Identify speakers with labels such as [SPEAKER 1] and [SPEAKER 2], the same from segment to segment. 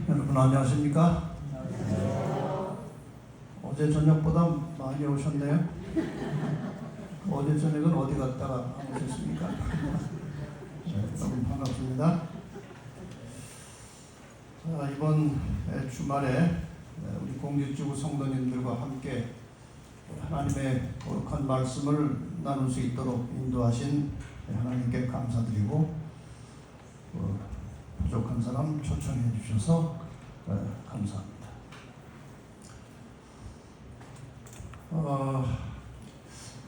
[SPEAKER 1] 여러분 안녕하십니까? 어제 저녁보다 많이 오셨네요. 어제 저녁은 어디 갔다가 안 오셨습니까? 너무 반갑습니다. 자, 이번 주말에 우리 공주지구 성도님들과 함께 하나님의 거룩한 말씀을 나눌 수 있도록 인도하신 하나님께 감사드리고, 부족한 사람 초청해 주셔서 감사합니다.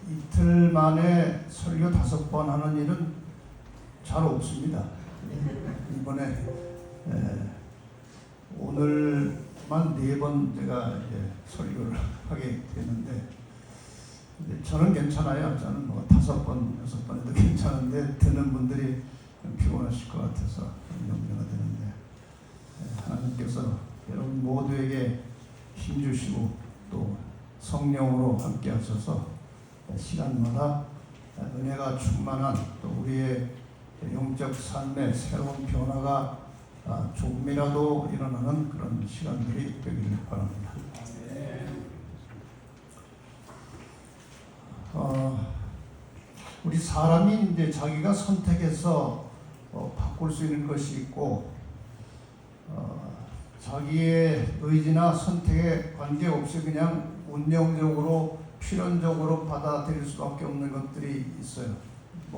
[SPEAKER 1] 이틀 만에 설교 5번 하는 일은 잘 없습니다. 이번에 오늘만 4번 제가 이제 설교를 하게 되는데, 저는 괜찮아요. 저는 5번, 6번 해도 괜찮은데 듣는 분들이 피곤하실 것 같아서 염려가 되는데, 하나님께서 여러분 모두에게 힘주시고 또 성령으로 함께 하셔서 시간마다 은혜가 충만한, 또 우리의 영적 삶의 새로운 변화가 조금이라도 일어나는 그런 시간들이 되기를 바랍니다. 우리 사람이 이제 자기가 선택해서 바꿀 수 있는 것이 있고, 자기의 의지나 선택에 관계없이 그냥 운명적으로 필연적으로 받아들일 수밖에 없는 것들이 있어요.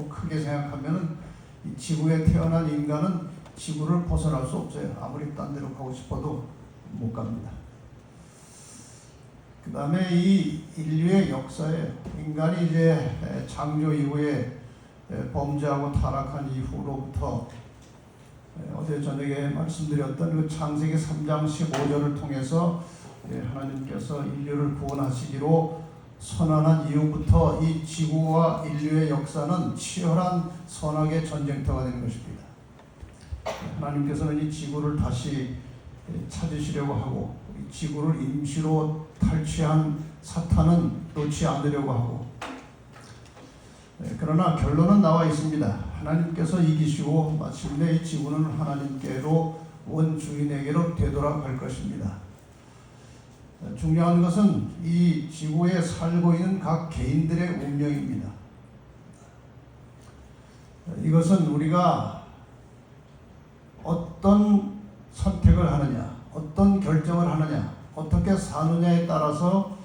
[SPEAKER 1] 크게 생각하면은 이 지구에 태어난 인간은 지구를 벗어날 수 없어요. 아무리 딴 데로 가고 싶어도 못 갑니다. 그 다음에 이 인류의 역사에 인간이 이제 창조 이후에 범죄하고 타락한 이후로부터 어제 저녁에 말씀드렸던 그 창세기 3장 15절을 통해서 하나님께서 인류를 구원하시기로 선언한 이후부터 이 지구와 인류의 역사는 치열한 선악의 전쟁터가 된 것입니다. 하나님께서는 이 지구를 다시 찾으시려고 하고, 이 지구를 임시로 탈취한 사탄은 놓지 않으려고 하고, 그러나 결론은 나와 있습니다. 하나님께서 이기시고 마침내 이 지구는 하나님께로 원주인에게로 되돌아갈 것입니다. 중요한 것은 이 지구에 살고 있는 각 개인들의 운명입니다. 이것은 우리가 어떤 선택을 하느냐, 어떤 결정을 하느냐, 어떻게 사느냐에 따라서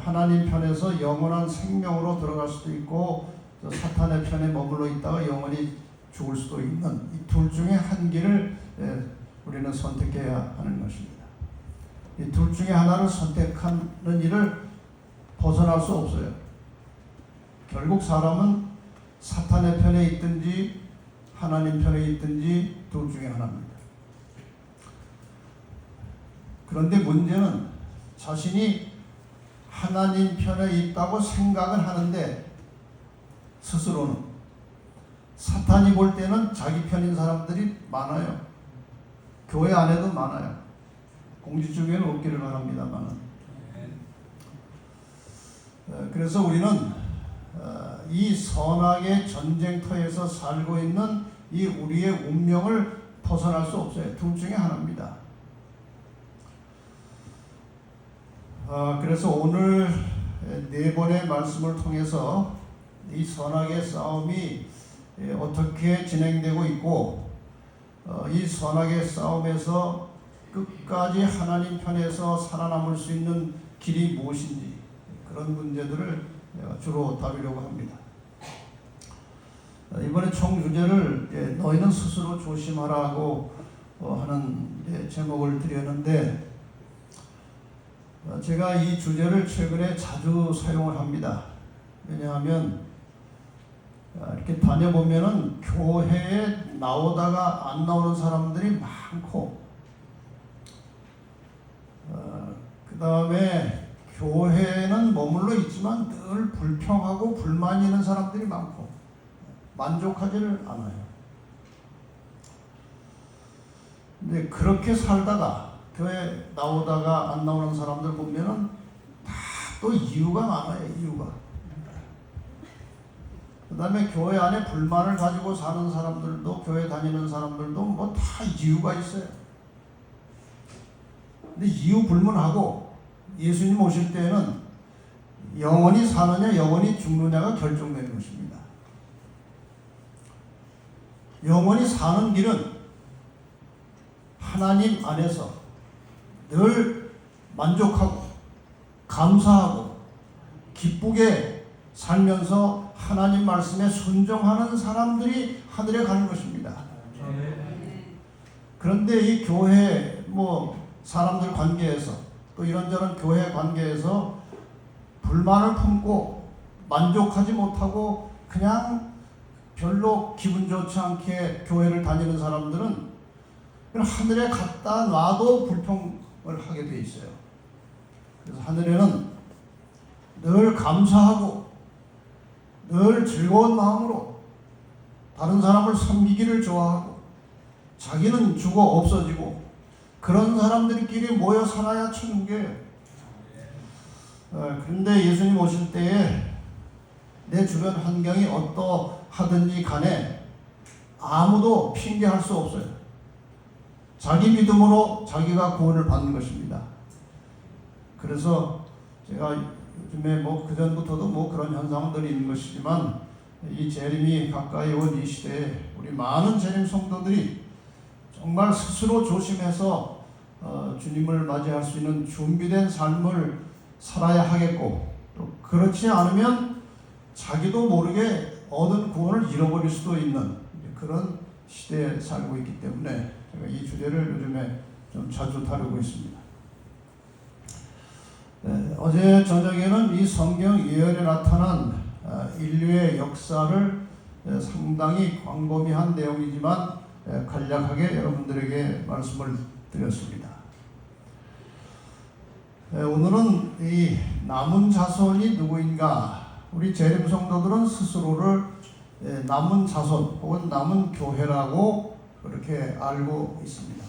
[SPEAKER 1] 하나님 편에서 영원한 생명으로 들어갈 수도 있고, 사탄의 편에 머물러 있다가 영원히 죽을 수도 있는 이 둘 중에 한 길을 우리는 선택해야 하는 것입니다. 이 둘 중에 하나를 선택하는 일을 벗어날 수 없어요. 결국 사람은 사탄의 편에 있든지 하나님 편에 있든지 둘 중에 하나입니다. 그런데 문제는 자신이 하나님 편에 있다고 생각을 하는데, 스스로는 사탄이 볼 때는 자기 편인 사람들이 많아요. 교회 안에도 많아요. 공지중에는 없기를 바랍니다만. 그래서 우리는 이 선악의 전쟁터에서 살고 있는 이 우리의 운명을 벗어날 수 없어요. 둘 중에 하나입니다. 그래서 오늘 4번의 말씀을 통해서 이 선악의 싸움이 어떻게 진행되고 있고, 이 선악의 싸움에서 끝까지 하나님 편에서 살아남을 수 있는 길이 무엇인지, 그런 문제들을 내가 주로 다루려고 합니다. 이번에 총 주제를 너희는 스스로 조심하라고 하는 제목을 드렸는데, 제가 이 주제를 최근에 자주 사용을 합니다. 왜냐하면 이렇게 다녀보면은 교회에 나오다가 안 나오는 사람들이 많고, 그 다음에 교회는 머물러 있지만 늘 불평하고 불만이 있는 사람들이 많고, 만족하지를 않아요. 근데 그렇게 살다가 교회 나오다가 안 나오는 사람들 보면은 다 또 이유가 많아요. 이유가. 그 다음에 교회 안에 불만을 가지고 사는 사람들도, 교회 다니는 사람들도 다 이유가 있어요. 근데 이유 불문하고 예수님 오실 때에는 영원히 사느냐 영원히 죽느냐가 결정되는 것입니다. 영원히 사는 길은 하나님 안에서 늘 만족하고 감사하고 기쁘게 살면서 하나님 말씀에 순종하는 사람들이 하늘에 가는 것입니다. 그런데 이 교회 사람들 관계에서 또 이런저런 교회 관계에서 불만을 품고 만족하지 못하고 그냥 별로 기분 좋지 않게 교회를 다니는 사람들은 하늘에 갖다 놔도 불평을 하게 돼 있어요. 그래서 하늘에는 늘 감사하고 늘 즐거운 마음으로 다른 사람을 섬기기를 좋아하고 자기는 죽어 없어지고 그런 사람들끼리 모여 살아야 천국이에요. 그런데 예수님 오실 때에 내 주변 환경이 어떠하든지 간에 아무도 핑계할 수 없어요. 자기 믿음으로 자기가 구원을 받는 것입니다. 그래서 제가 요즘에 그전부터도 그런 현상들이 있는 것이지만 이 재림이 가까이 온 이 시대에 우리 많은 재림 성도들이 정말 스스로 조심해서 주님을 맞이할 수 있는 준비된 삶을 살아야 하겠고, 또 그렇지 않으면 자기도 모르게 얻은 구원을 잃어버릴 수도 있는 그런 시대에 살고 있기 때문에 제가 이 주제를 요즘에 좀 자주 다루고 있습니다. 어제 저녁에는 이 성경 예언에 나타난 인류의 역사를 상당히 광범위한 내용이지만 간략하게 여러분들에게 말씀을 드렸습니다. 오늘은 이 남은 자손이 누구인가? 우리 재림 성도들은 스스로를 남은 자손 혹은 남은 교회라고 그렇게 알고 있습니다.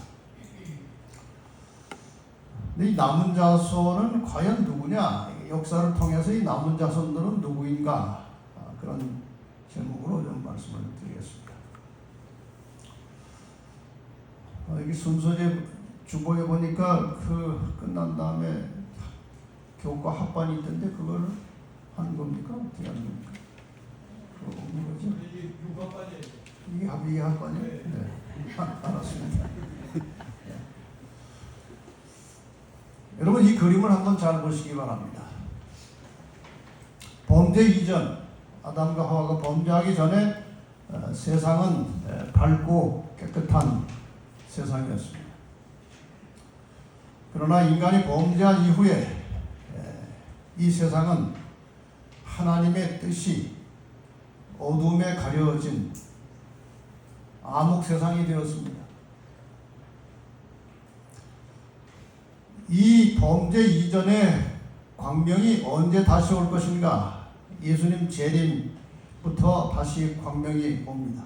[SPEAKER 1] 근데 이 남은 자손은 과연 누구냐? 역사를 통해서 이 남은 자손들은 누구인가? 그런 제목으로 좀 말씀을 드리겠습니다. 여기 순서제 주보에 보니까 끝난 다음에 교과 합반이 있던데 그걸 하는 겁니까? 어떻게 하는 겁니까? 그거 없는 거죠? 이게 합반이에요? 네. 알았습니다. 여러분 이 그림을 한번 잘 보시기 바랍니다. 범죄 이전, 아담과 하와가 범죄하기 전에 세상은 밝고 깨끗한 세상이었습니다. 그러나 인간이 범죄한 이후에 이 세상은 하나님의 뜻이 어둠에 가려진 암흑 세상이 되었습니다. 이 범죄 이전의 광명이 언제 다시 올 것인가? 예수님 재림부터 다시 광명이 옵니다.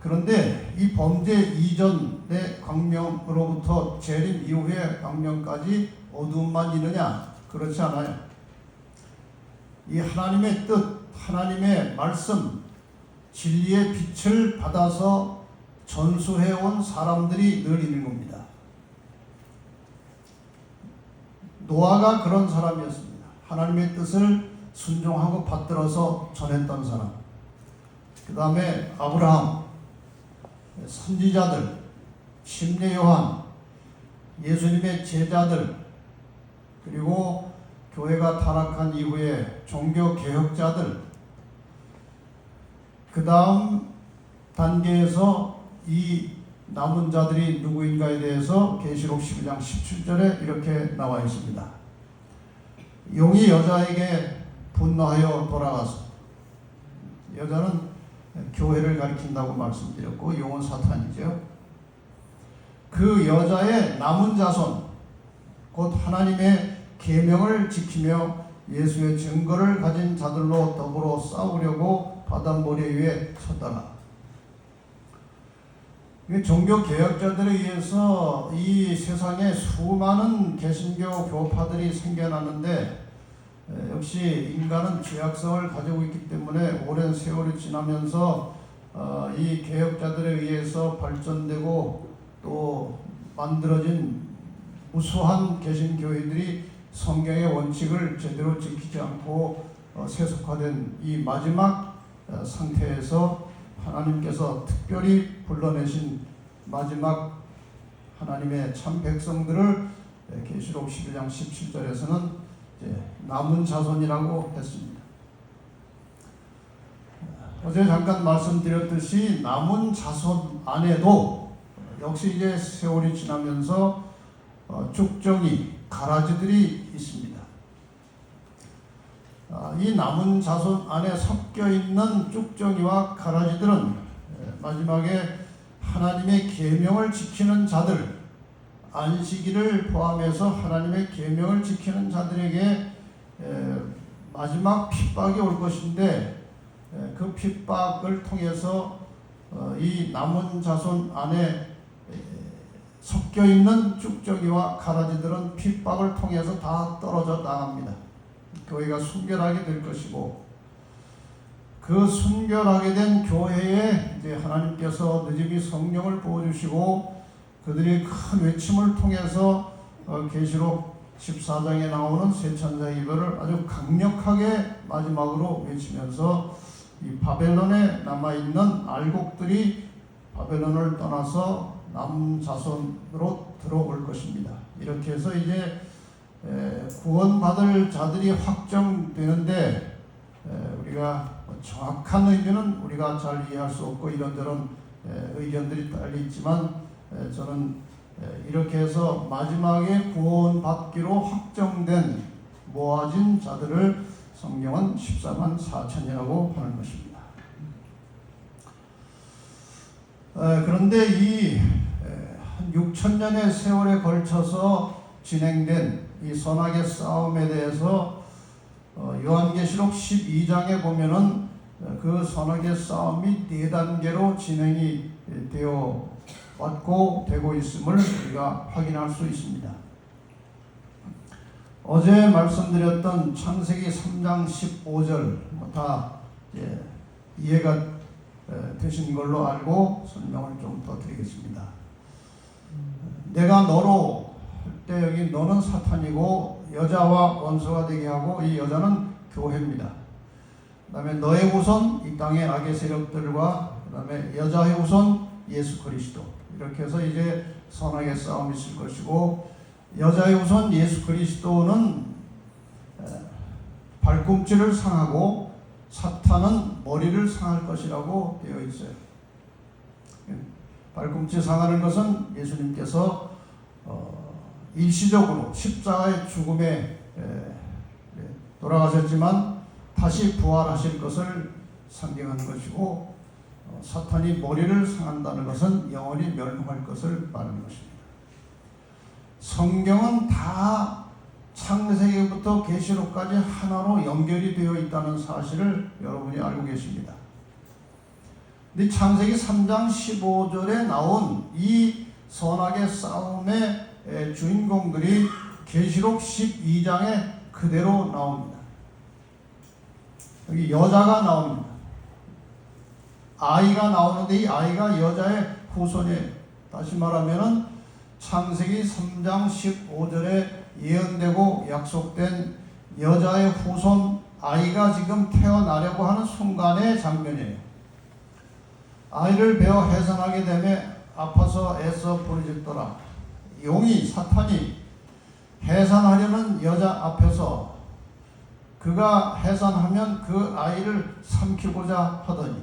[SPEAKER 1] 그런데 이 범죄 이전의 광명으로부터 재림 이후의 광명까지 어두움만 있느냐? 그렇지 않아요. 이 하나님의 뜻, 하나님의 말씀, 진리의 빛을 받아서 전수해온 사람들이 늘 있는 겁니다. 노아가 그런 사람이었습니다. 하나님의 뜻을 순종하고 받들어서 전했던 사람. 그 다음에 아브라함, 선지자들, 침례 요한, 예수님의 제자들, 그리고 교회가 타락한 이후에 종교 개혁자들, 그 다음 단계에서 이 남은 자들이 누구인가에 대해서 계시록 12장 17절에 이렇게 나와 있습니다. 용이 여자에게 분노하여 돌아가서, 여자는 교회를 가리킨다고 말씀드렸고 용은 사탄이죠. 그 여자의 남은 자손, 곧 하나님의 계명을 지키며 예수의 증거를 가진 자들로 더불어 싸우려고 바닷모래 위에 섰다가, 종교 개혁자들에 의해서 이 세상에 수많은 개신교 교파들이 생겨났는데, 역시 인간은 죄악성을 가지고 있기 때문에 오랜 세월이 지나면서 이 개혁자들에 의해서 발전되고 또 만들어진 무수한 개신교회들이 성경의 원칙을 제대로 지키지 않고 세속화된 이 마지막 상태에서 하나님께서 특별히 불러내신 마지막 하나님의 참 백성들을 계시록 12장 17절에서는 남은 자손이라고 했습니다. 어제 잠깐 말씀드렸듯이 남은 자손 안에도 역시 이제 세월이 지나면서 쭉정이 가라지들이 있습니다. 이 남은 자손 안에 섞여 있는 쭉정이와 가라지들은 마지막에 하나님의 계명을 지키는 자들, 안식일을 포함해서 하나님의 계명을 지키는 자들에게 마지막 핍박이 올 것인데, 그 핍박을 통해서 이 남은 자손 안에 섞여 있는 쭉정이와 가라지들은 핍박을 통해서 다 떨어져 나갑니다. 교회가 순결하게 될 것이고, 그 순결하게 된 교회에 이제 하나님께서 늦음이 성령을 부어주시고 그들이 큰 외침을 통해서 계시록 14장에 나오는 세 천사의 이별을 아주 강력하게 마지막으로 외치면서 이 바벨론에 남아있는 알곡들이 바벨론을 떠나서 남자손으로 들어올 것입니다. 이렇게 해서 이제 구원받을 자들이 확정되는데, 우리가 정확한 의미는 우리가 잘 이해할 수 없고 이런저런 의견들이 달리 있지만, 저는 이렇게 해서 마지막에 구원받기로 확정된 모아진 자들을 성경은 14만 4천이라고 하는 것입니다. 그런데 이 6천년의 세월에 걸쳐서 진행된 이 선악의 싸움에 대해서 요한계시록 12장에 보면은 그 선악의 싸움이 4단계로 진행이 되어 왔고 되고 있음을 우리가 확인할 수 있습니다. 어제 말씀드렸던 창세기 3장 15절 다 이해가 되신 걸로 알고 설명을 좀 더 드리겠습니다. 내가 너로 할 때 여기 너는 사탄이고 여자와 원수가 되게 하고, 이 여자는 교회입니다. 그 다음에 너의 후손 이 땅의 악의 세력들과 그 다음에 여자의 후손 예수 그리스도, 이렇게 해서 이제 선악의 싸움이 있을 것이고, 여자의 후손 예수 그리스도는 발꿈치를 상하고 사탄은 머리를 상할 것이라고 되어 있어요. 발꿈치 상하는 것은 예수님께서 일시적으로 십자가의 죽음에 돌아가셨지만 다시 부활하실 것을 상징하는 것이고, 사탄이 머리를 상한다는 것은 영원히 멸망할 것을 말하는 것입니다. 성경은 다 창세기부터 계시록까지 하나로 연결이 되어 있다는 사실을 여러분이 알고 계십니다. 근데 창세기 3장 15절에 나온 이 선악의 싸움의 주인공들이 계시록 12장에 그대로 나옵니다. 여기 여자가 나옵니다. 아이가 나오는데 이 아이가 여자의 후손이에요. 다시 말하면은 창세기 3장 15절에 예언되고 약속된 여자의 후손 아이가 지금 태어나려고 하는 순간의 장면이에요. 아이를 베어 해산하게 되면 아파서 애써 부르짖더라. 용이 사탄이 해산하려는 여자 앞에서 그가 해산하면 그 아이를 삼키고자 하더니,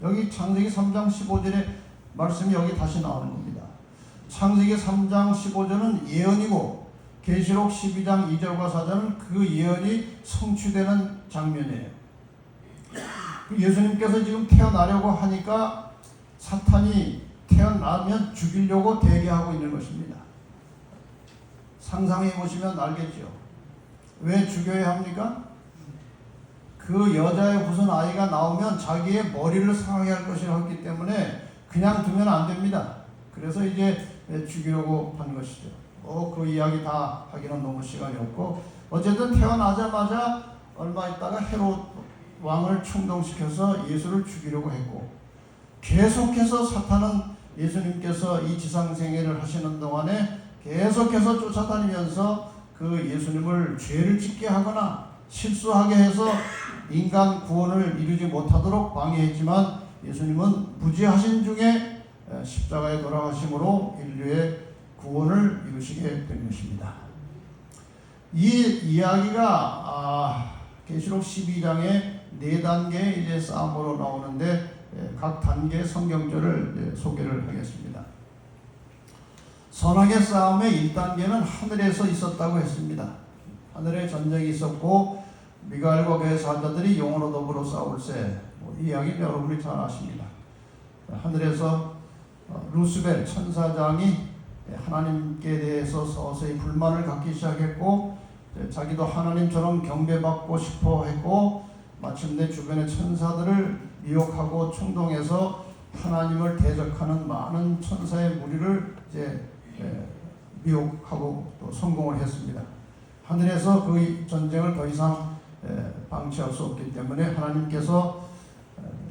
[SPEAKER 1] 여기 창세기 3장 15절의 말씀이 여기 다시 나오는 겁니다. 창세기 3장 15절은 예언이고 계시록 12장 2절과 4절은 그 예언이 성취되는 장면이에요. 예수님께서 지금 태어나려고 하니까 사탄이 태어나면 죽이려고 대기하고 있는 것입니다. 상상해 보시면 알겠죠. 왜 죽여야 합니까? 그 여자의 후손 아이가 나오면 자기의 머리를 상하게 할 것이라고 했기 때문에 그냥 두면 안 됩니다. 그래서 이제 죽이려고 하는 것이죠. 그 이야기 다 하기는 너무 시간이 없고, 어쨌든 태어나자마자 얼마 있다가 헤롯 왕을 충동시켜서 예수를 죽이려고 했고, 계속해서 사탄은 예수님께서 이 지상생애를 하시는 동안에 계속해서 쫓아다니면서 그 예수님을 죄를 짓게 하거나 실수하게 해서 인간 구원을 이루지 못하도록 방해했지만, 예수님은 무지하신 중에 십자가에 돌아가심으로 인류의 구원을 이루시게 된 것입니다. 이 이야기가 계시록 12장의 4단계의 이제 싸움으로 나오는데, 각 단계의 성경절을 소개를 하겠습니다. 선악의 싸움의 1단계는 하늘에서 있었다고 했습니다. 하늘에 전쟁이 있었고 미가엘과 그의 사자들이 용으로 더불어 싸울세. 이 이야기는 여러분이 잘 아십니다. 하늘에서 루스벨 천사장이 하나님께 대해서 서서히 불만을 갖기 시작했고, 자기도 하나님처럼 경배받고 싶어 했고, 마침내 주변의 천사들을 미혹하고 충동해서 하나님을 대적하는 많은 천사의 무리를 이제 미혹하고 또 성공을 했습니다. 하늘에서 그 전쟁을 더 이상 방치할 수 없기 때문에 하나님께서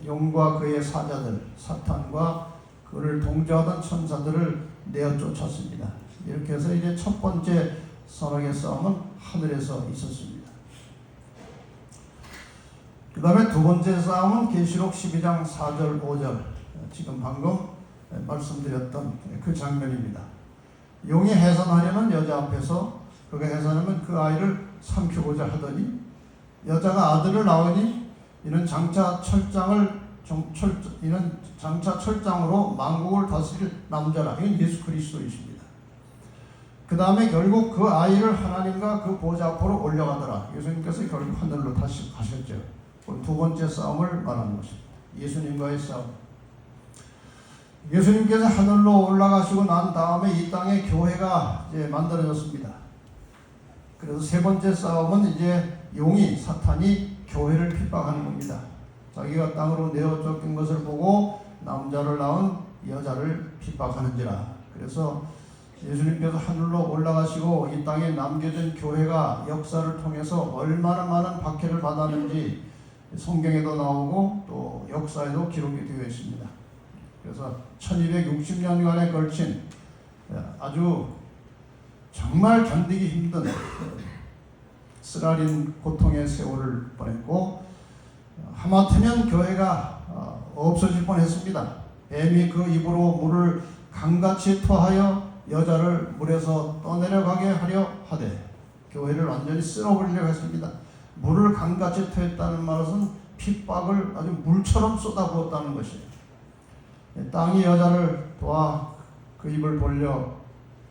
[SPEAKER 1] 용과 그의 사자들, 사탄과 그를 동조하던 천사들을 내어 쫓았습니다. 이렇게 해서 이제 첫 번째 선악의 싸움은 하늘에서 있었습니다. 그 다음에 두 번째 싸움은 계시록 12장 4절 5절, 지금 방금 말씀드렸던 그 장면입니다. 용이 해산하려는 여자 앞에서 그가 해산하면 그 아이를 삼키고자 하더니, 여자가 아들을 낳으니 이는 장차 철장으로 만국을 다스릴 남자라. 이건 예수 그리스도이십니다. 그 다음에 결국 그 아이를 하나님과 그 보좌 앞으로 올려가더라. 예수님께서 결국 하늘로 다시 가셨죠. 두 번째 싸움을 말하는 것입니다. 예수님과의 싸움. 예수님께서 하늘로 올라가시고 난 다음에 이 땅에 교회가 이제 만들어졌습니다. 그래서 세 번째 싸움은 이제 용이, 사탄이 교회를 핍박하는 겁니다. 자기가 땅으로 내어 쫓긴 것을 보고 남자를 낳은 여자를 핍박하는지라. 그래서 예수님께서 하늘로 올라가시고 이 땅에 남겨진 교회가 역사를 통해서 얼마나 많은 박해를 받았는지 성경에도 나오고 또 역사에도 기록이 되어 있습니다. 그래서 1260년간에 걸친 아주 정말 견디기 힘든 쓰라린 고통의 세월을 보냈고, 하마터면 교회가 없어질 뻔했습니다. 뱀이 그 입으로 물을 강같이 토하여 여자를 물에서 떠내려가게 하려 하되 교회를 완전히 쓸어버리려고 했습니다. 물을 강같이 토했다는 말은 핍박을 아주 물처럼 쏟아부었다는 것이에요. 땅이 여자를 도와 그 입을 벌려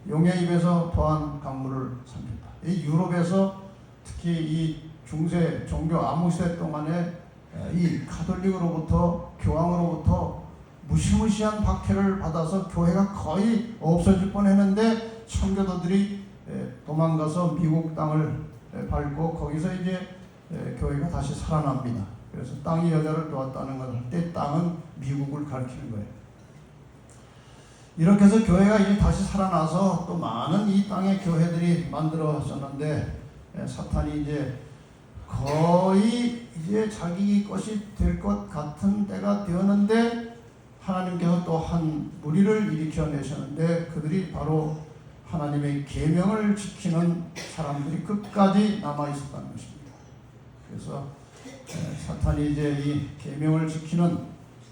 [SPEAKER 1] 용의 입에서 토한 강물을 삼켰다. 이 유럽에서 특히 이 중세 종교 암흑시대 동안에 이 가톨릭으로부터, 교황으로부터 무시무시한 박해를 받아서 교회가 거의 없어질 뻔했는데, 청교도들이 도망가서 미국 땅을 밟고 거기서 이제 교회가 다시 살아납니다. 그래서 땅이 여자를 도왔다는 것을 할 때 땅은 미국을 가리키는 거예요. 이렇게 해서 교회가 이제 다시 살아나서 또 많은 이 땅의 교회들이 만들어졌는데, 사탄이 이제 거의 이제 자기 것이 될 것 같은 때가 되었는데, 하나님께서 또 한 무리를 일으켜내셨는데, 그들이 바로 하나님의 계명을 지키는 사람들이 끝까지 남아 있었다는 것입니다. 그래서 사탄이 이제 이 계명을 지키는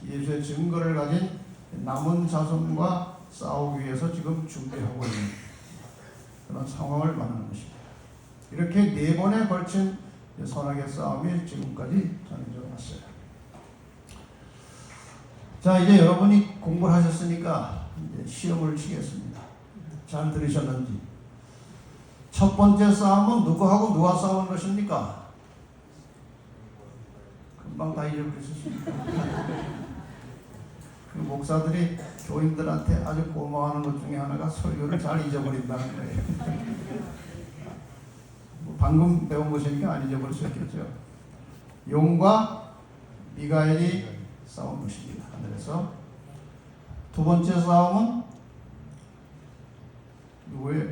[SPEAKER 1] 예수의 증거를 가진 남은 자손과 싸우기 위해서 지금 준비하고 있는 그런 상황을 말하는 것입니다. 이렇게 4번에 걸친 선악의 싸움이 지금까지 전해져 왔어요. 자, 이제 여러분이 공부를 하셨으니까 이제 시험을 치겠습니다. 잘 들으셨는지. 첫 번째 싸움은 누구하고 누가 싸우는 것입니까? 금방 다 잊어버리셨습니다. 그 목사들이 교인들한테 아주 고마워하는 것 중에 하나가 설교를 잘 잊어버린다는 거예요. 방금 배운 것이니까 안 잊어버릴 수 있겠죠. 용과 미가엘이 싸운 것입니다. 하늘에서. 두 번째 싸움은 누구예요?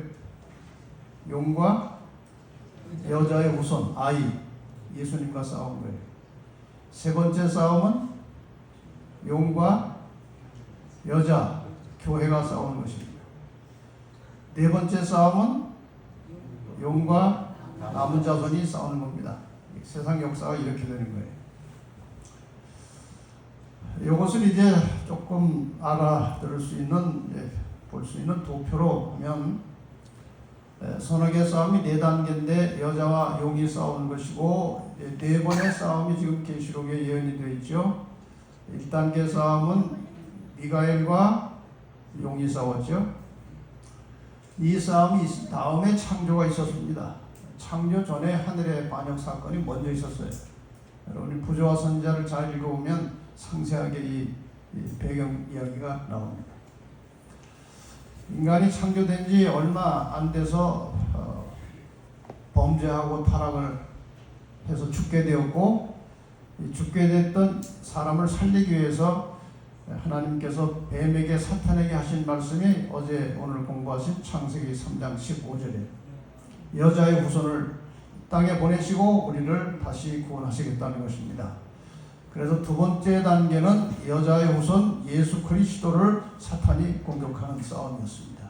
[SPEAKER 1] 용과 여자의 후손 아이 예수님과 싸운 거예요. 세 번째 싸움은 용과 여자 교회가 싸우는 것입니다. 네 번째 싸움은 용과 남은 자손이 싸우는 겁니다. 세상 역사가 이렇게 되는 거예요. 이것을 이제 조금 알아들을 수 있는, 볼 수 있는 도표로 하면, 선악의 싸움이 4단계인데 여자와 용이 싸우는 것이고, 4번의 싸움이 지금 계시록에 예언이 되어 있죠. 1단계 싸움은 미가엘과 용이 싸웠죠. 이 싸움이 다음에 창조가 있었습니다. 창조 전에 하늘의 반역 사건이 먼저 있었어요. 여러분이 부조와 선지자를 잘 읽어보면 상세하게 이 배경 이야기가 나옵니다. 인간이 창조된 지 얼마 안 돼서 범죄하고 타락을 해서 죽게 되었고, 죽게 됐던 사람을 살리기 위해서 하나님께서 뱀에게, 사탄에게 하신 말씀이 어제 오늘 공부하신 창세기 3장 15절에 여자의 후손을 땅에 보내시고 우리를 다시 구원하시겠다는 것입니다. 그래서 두 번째 단계는 여자의 후손 예수 그리스도를 사탄이 공격하는 싸움이었습니다.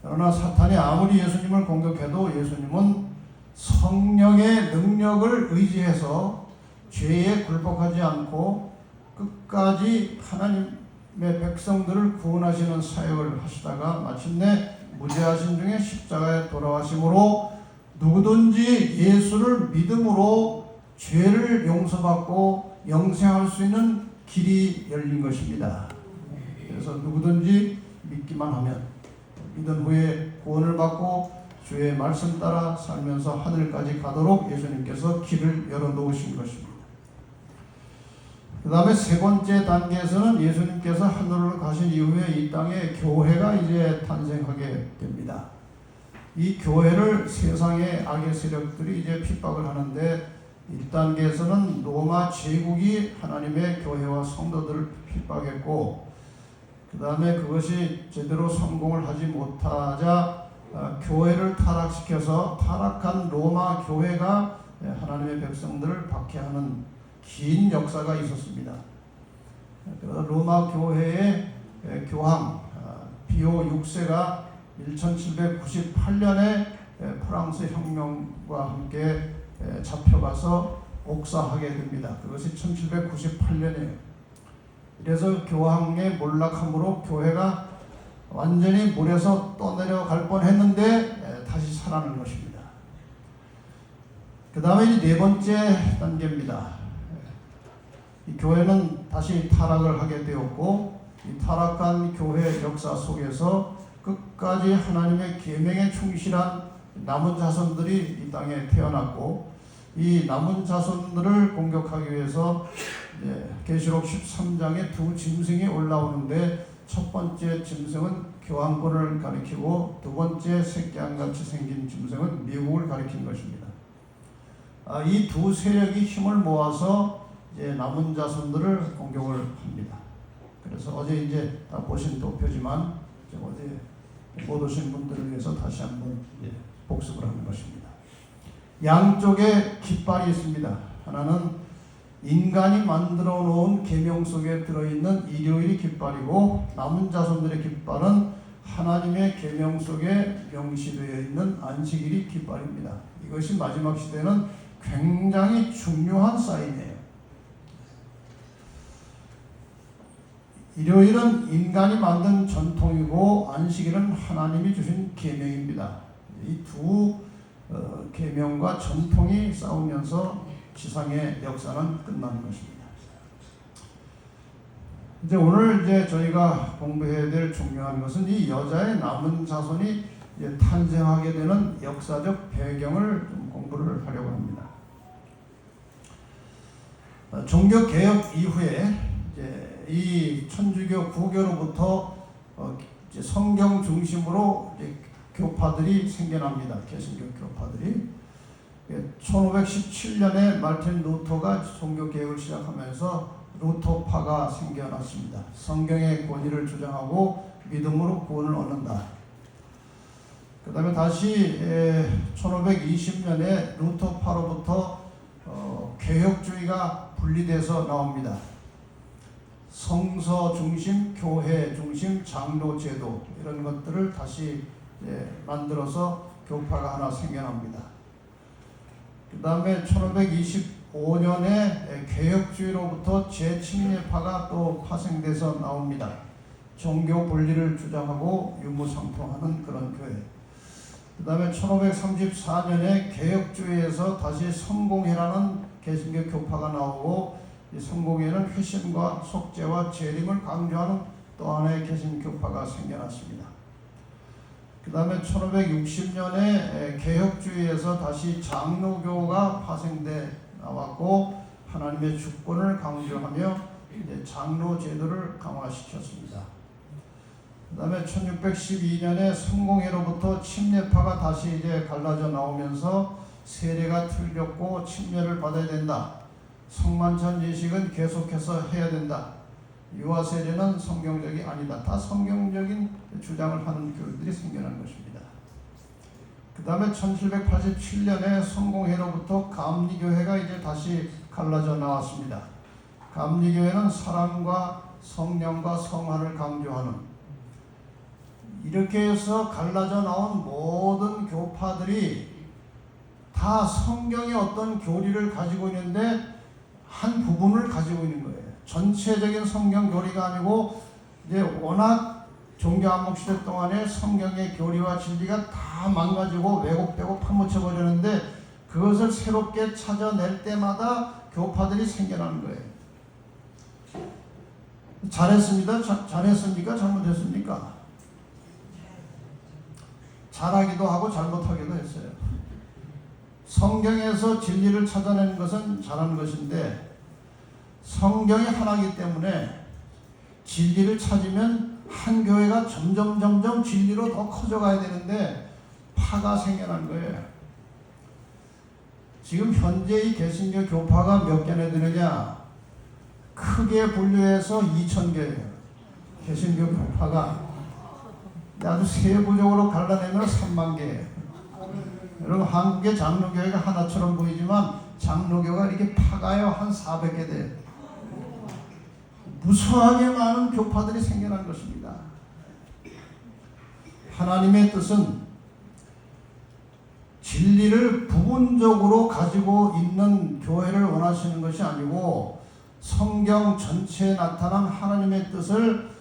[SPEAKER 1] 그러나 사탄이 아무리 예수님을 공격해도 예수님은 성령의 능력을 의지해서 죄에 굴복하지 않고 끝까지 하나님의 백성들을 구원하시는 사역을 하시다가 마침내 무죄하신 중에 십자가에 돌아가심으로 누구든지 예수를 믿음으로 죄를 용서받고 영생할 수 있는 길이 열린 것입니다. 그래서 누구든지 믿기만 하면 믿은 후에 구원을 받고 주의 말씀 따라 살면서 하늘까지 가도록 예수님께서 길을 열어놓으신 것입니다. 그 다음에 세 번째 단계에서는 예수님께서 하늘로 가신 이후에 이 땅에 교회가 이제 탄생하게 됩니다. 이 교회를 세상의 악의 세력들이 이제 핍박을 하는데, 1단계에서는 로마 제국이 하나님의 교회와 성도들을 핍박했고, 그 다음에 그것이 제대로 성공을 하지 못하자 교회를 타락시켜서 타락한 로마 교회가 하나님의 백성들을 박해하는 긴 역사가 있었습니다. 로마 교회의 교황 비오 6세가 1798년에 프랑스 혁명과 함께 잡혀가서 옥사하게 됩니다. 그것이 1798년이에요. 그래서 교황의 몰락함으로 교회가 완전히 물에서 떠내려갈 뻔했는데 다시 살아난 것입니다. 그 다음에 네 번째 단계입니다. 이 교회는 다시 타락을 하게 되었고, 이 타락한 교회 역사 속에서 끝까지 하나님의 계명에 충실한 남은 자손들이 이 땅에 태어났고, 이 남은 자손들을 공격하기 위해서 계시록 13장에 두 짐승이 올라오는데, 첫 번째 짐승은 교황권을 가리키고 두 번째 새끼양같이 생긴 짐승은 미국을 가리킨 것입니다. 이 두 세력이 힘을 모아서 이제 남은 자손들을 공격을 합니다. 그래서 어제 이제 다 보신 도표지만 어제 못 오신 분들을 위해서 다시 한번 복습을 하는 것입니다. 양쪽에 깃발이 있습니다. 하나는 인간이 만들어 놓은 계명 속에 들어있는 일요일이 깃발이고, 남은 자손들의 깃발은 하나님의 계명 속에 명시되어 있는 안식일이 깃발입니다. 이것이 마지막 시대는 굉장히 중요한 사인이에요. 일요일은 인간이 만든 전통이고, 안식일은 하나님이 주신 계명입니다. 이 두 계명과 전통이 싸우면서 지상의 역사는 끝나는 것입니다. 이제 오늘 저희가 공부해야 될 중요한 것은 이 여자의 남은 자손이 탄생하게 되는 역사적 배경을 좀 공부를 하려고 합니다. 종교 개혁 이후에 이 천주교 구교로부터 성경 중심으로 교파들이 생겨납니다. 개신교 교파들이. 1517년에 마르틴 루터가 종교 개혁을 시작하면서 루터파가 생겨났습니다. 성경의 권위를 주장하고 믿음으로 구원을 얻는다. 그 다음에 다시 1520년에 루터파로부터 개혁주의가 분리돼서 나옵니다. 성서 중심, 교회 중심, 장로 제도 이런 것들을 다시 만들어서 교파가 하나 생겨납니다. 그 다음에 1525년에 개혁주의로부터 재침례파가 또 파생돼서 나옵니다. 종교 분리를 주장하고 유무상통하는 그런 교회. 그 다음에 1534년에 개혁주의에서 다시 성공회라는 개신교 교파가 나오고, 이 성공회는 회심과 속죄와 재림을 강조하는 또 하나의 개신교파가 생겨났습니다. 그 다음에 1560년에 개혁주의에서 다시 장로교가 파생돼 나왔고, 하나님의 주권을 강조하며 이제 장로 제도를 강화시켰습니다. 그 다음에 1612년에 성공회로부터 침례파가 다시 이제 갈라져 나오면서 세례가 틀렸고 침례를 받아야 된다. 성만찬 예식은 계속해서 해야 된다. 유아 세례는 성경적이 아니다. 다 성경적인 주장을 하는 교회들이 생겨난 것입니다. 그 다음에 1787년에 성공회로부터 감리교회가 이제 다시 갈라져 나왔습니다. 감리교회는 사랑과 성령과 성화를 강조하는, 이렇게 해서 갈라져 나온 모든 교파들이 다 성경의 어떤 교리를 가지고 있는데 한 부분을 가지고 있는 거예요. 전체적인 성경 교리가 아니고, 이제 워낙 종교 암묵시대 동안에 성경의 교리와 진리가 다 망가지고 왜곡되고 파묻혀 버리는데, 그것을 새롭게 찾아낼 때마다 교파들이 생겨나는 거예요. 잘했습니다. 잘했습니까? 잘못했습니까? 잘하기도 하고 잘못하기도 했어요. 성경에서 진리를 찾아내는 것은 잘하는 것인데, 성경이 하나이기 때문에 진리를 찾으면 한 교회가 점점 진리로 더 커져가야 되는데 파가 생겨난 거예요. 지금 현재의 개신교 교파가 몇 개나 되느냐? 크게 분류해서 2,000개예요. 개신교 교파가 아주 세부적으로 갈라내면 3만 개예요. 여러분, 한국의 장로교회가 하나처럼 보이지만 장로교가 이렇게 파가요 한 400개 돼요. 무수하게 많은 교파들이 생겨난 것입니다. 하나님의 뜻은 진리를 부분적으로 가지고 있는 교회를 원하시는 것이 아니고, 성경 전체에 나타난 하나님의 뜻을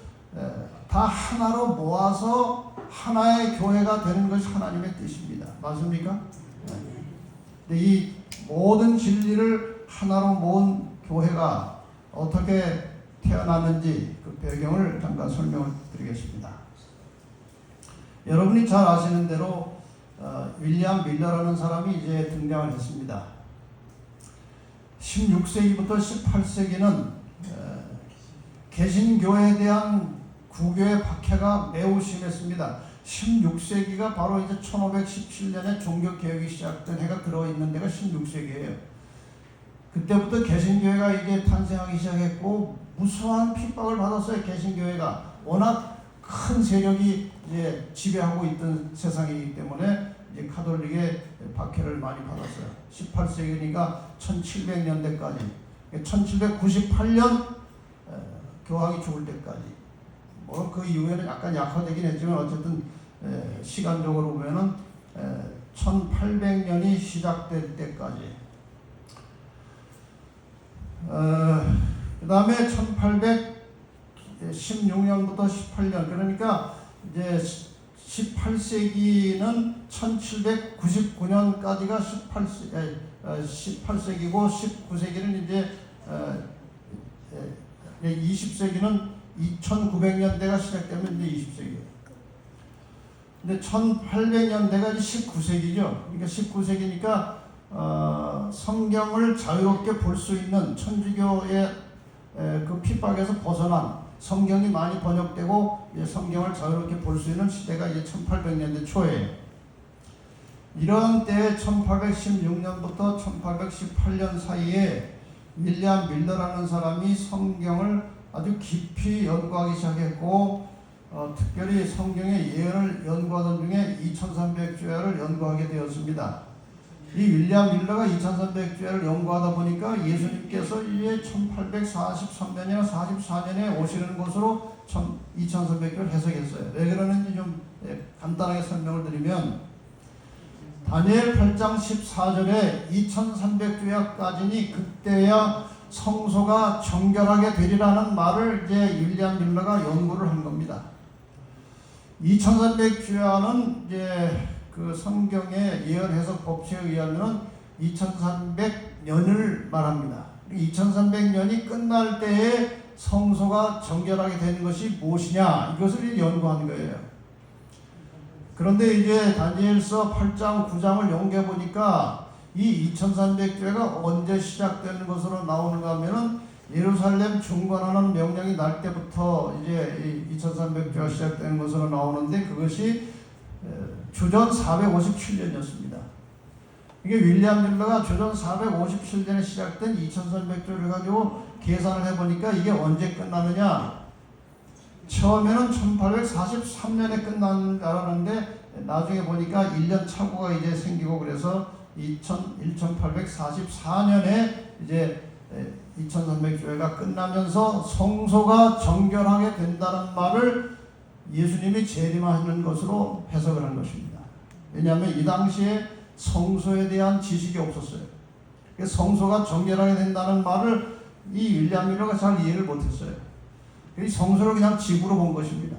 [SPEAKER 1] 다 하나로 모아서 하나의 교회가 되는 것이 하나님의 뜻입니다. 맞습니까? 근데 이 모든 진리를 하나로 모은 교회가 어떻게 태어났는지 그 배경을 잠깐 설명을 드리겠습니다. 여러분이 잘 아시는 대로 윌리엄 밀러라는 사람이 이제 등장을 했습니다. 16세기부터 18세기는 개신교에 대한 구교의 박해가 매우 심했습니다. 16세기가 바로 이제 1517년에 종교개혁이 시작된 해가 들어있는 데가 16세기예요. 그때부터 개신교회가 이제 탄생하기 시작했고, 무수한 핍박을 받았어요. 개신교회가 워낙 큰 세력이 이제 지배하고 있던 세상이기 때문에 이제 카톨릭의 박해를 많이 받았어요. 18세기니까 1700년대까지, 1798년 교황이 죽을 때까지. 뭐 그 이후에는 약간 약화되긴 했지만 어쨌든 시간적으로 보면은 1800년이 시작될 때까지. 그 다음에 1816년부터 18년, 그러니까 이제 18세기는 1799년까지가 18세기고 19세기는 이제 20세기는 2900년대가 시작되면 이제 20세기예요. 근데 1800년대가 이제 19세기죠. 그러니까 19세기니까 성경을 자유롭게 볼 수 있는, 천주교의 그 핍박에서 벗어난, 성경이 많이 번역되고 성경을 자유롭게 볼 수 있는 시대가 이제 1800년대 초예요. 이런 때에 1816년부터 1818년 사이에 윌리엄 밀러라는 사람이 성경을 아주 깊이 연구하기 시작했고, 특별히 성경의 예언을 연구하던 중에 2300주야를 연구하게 되었습니다. 이 윌리엄 밀러가 2300주야를 연구하다 보니까 예수님께서 이제 1843년이나 44년에 오시는 것으로 2300주를 해석했어요. 왜 그러는지 좀 간단하게 설명을 드리면, 다니엘 8장 14절에 2300주야까지니 그때야 성소가 정결하게 되리라는 말을 이제 윌리엄 밀러가 연구를 한 겁니다. 2300주야는 이제 그 성경의 예언 해석 법칙에 의하면 2300년을 말합니다. 2300년이 끝날 때에 성소가 정결하게 되는 것이 무엇이냐, 이것을 연구한 거예요. 그런데 이제 다니엘서 8장 9장을 연구해 보니까 이 2300주야가 언제 시작되는 것으로 나오는가 하면은 예루살렘 중건하는 명령이 날 때부터 이제 2300주야가 시작되는 것으로 나오는데, 그것이 주전 457년이었습니다. 이게 윌리엄 밀러가 주전 457년에 시작된 2300주를 가지고 계산을 해보니까 이게 언제 끝나느냐, 처음에는 1843년에 끝나는 줄 알았는데 나중에 보니까 1년 착오가 이제 생기고, 그래서 1844년에 이제 2300주야가 끝나면서 성소가 정결하게 된다는 말을 예수님이 재림하는 것으로 해석을 한 것입니다. 왜냐하면 이 당시에 성소에 대한 지식이 없었어요. 성소가 정결하게 된다는 말을 이 윌리엄 밀러가 잘 이해를 못했어요. 이 성소를 그냥 지구로 본 것입니다.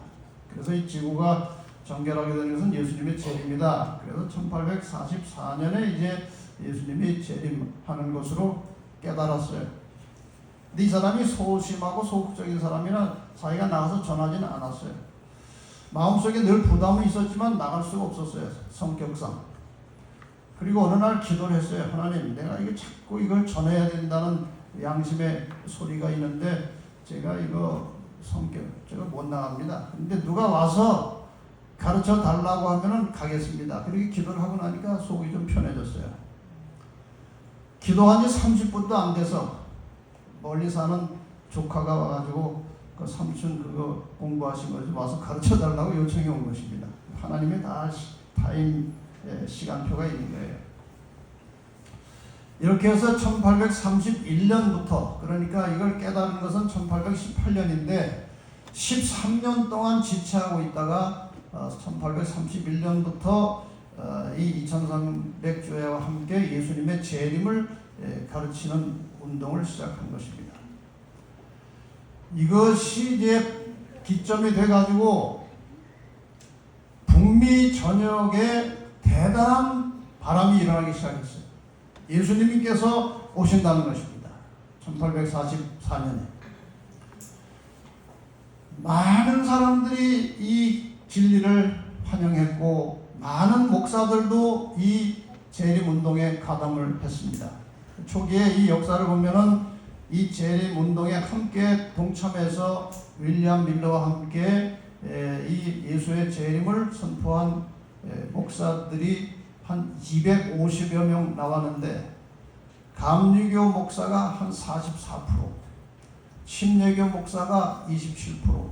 [SPEAKER 1] 그래서 이 지구가 정결하게 되는 것은 예수님의 재림이다. 그래서 1844년에 이제 예수님이 재림하는 것으로 깨달았어요. 근데 이 사람이 소심하고 소극적인 사람이라 자기가 나가서 전하지는 않았어요. 마음속에 늘 부담은 있었지만 나갈 수가 없었어요, 성격상. 그리고 어느 날 기도를 했어요. 하나님, 내가 이거 자꾸 이걸 전해야 된다는 양심의 소리가 있는데 제가 이거 제가 못 나갑니다. 근데 누가 와서 가르쳐 달라고 하면은 가겠습니다. 그렇게 기도를 하고 나니까 속이 좀 편해졌어요. 기도한 지 30분도 안 돼서 멀리 사는 조카가 와가지고 그 삼촌 그거 공부하신 거지 와서 가르쳐 달라고 요청이 온 것입니다. 하나님의 다 타임 시간표가 있는 거예요. 이렇게 해서 1831년부터, 그러니까 이걸 깨달은 것은 1818년인데 13년 동안 지체하고 있다가 1831년부터 이 2300주야와 함께 예수님의 재림을 가르치는 운동을 시작한 것입니다. 이것이 이제 기점이 돼가지고 북미 전역에 대단한 바람이 일어나기 시작했어요. 예수님께서 오신다는 것입니다. 1844년에 많은 사람들이 이 진리를 환영했고, 많은 목사들도 이 재림운동에 가담을 했습니다. 초기에 이 역사를 보면은 이 재림운동에 함께 동참해서 윌리엄 밀러와 함께 이 예수의 재림을 선포한 목사들이 한 250여 명 나왔는데, 감리교 목사가 한 44%, 침례교 목사가 27%,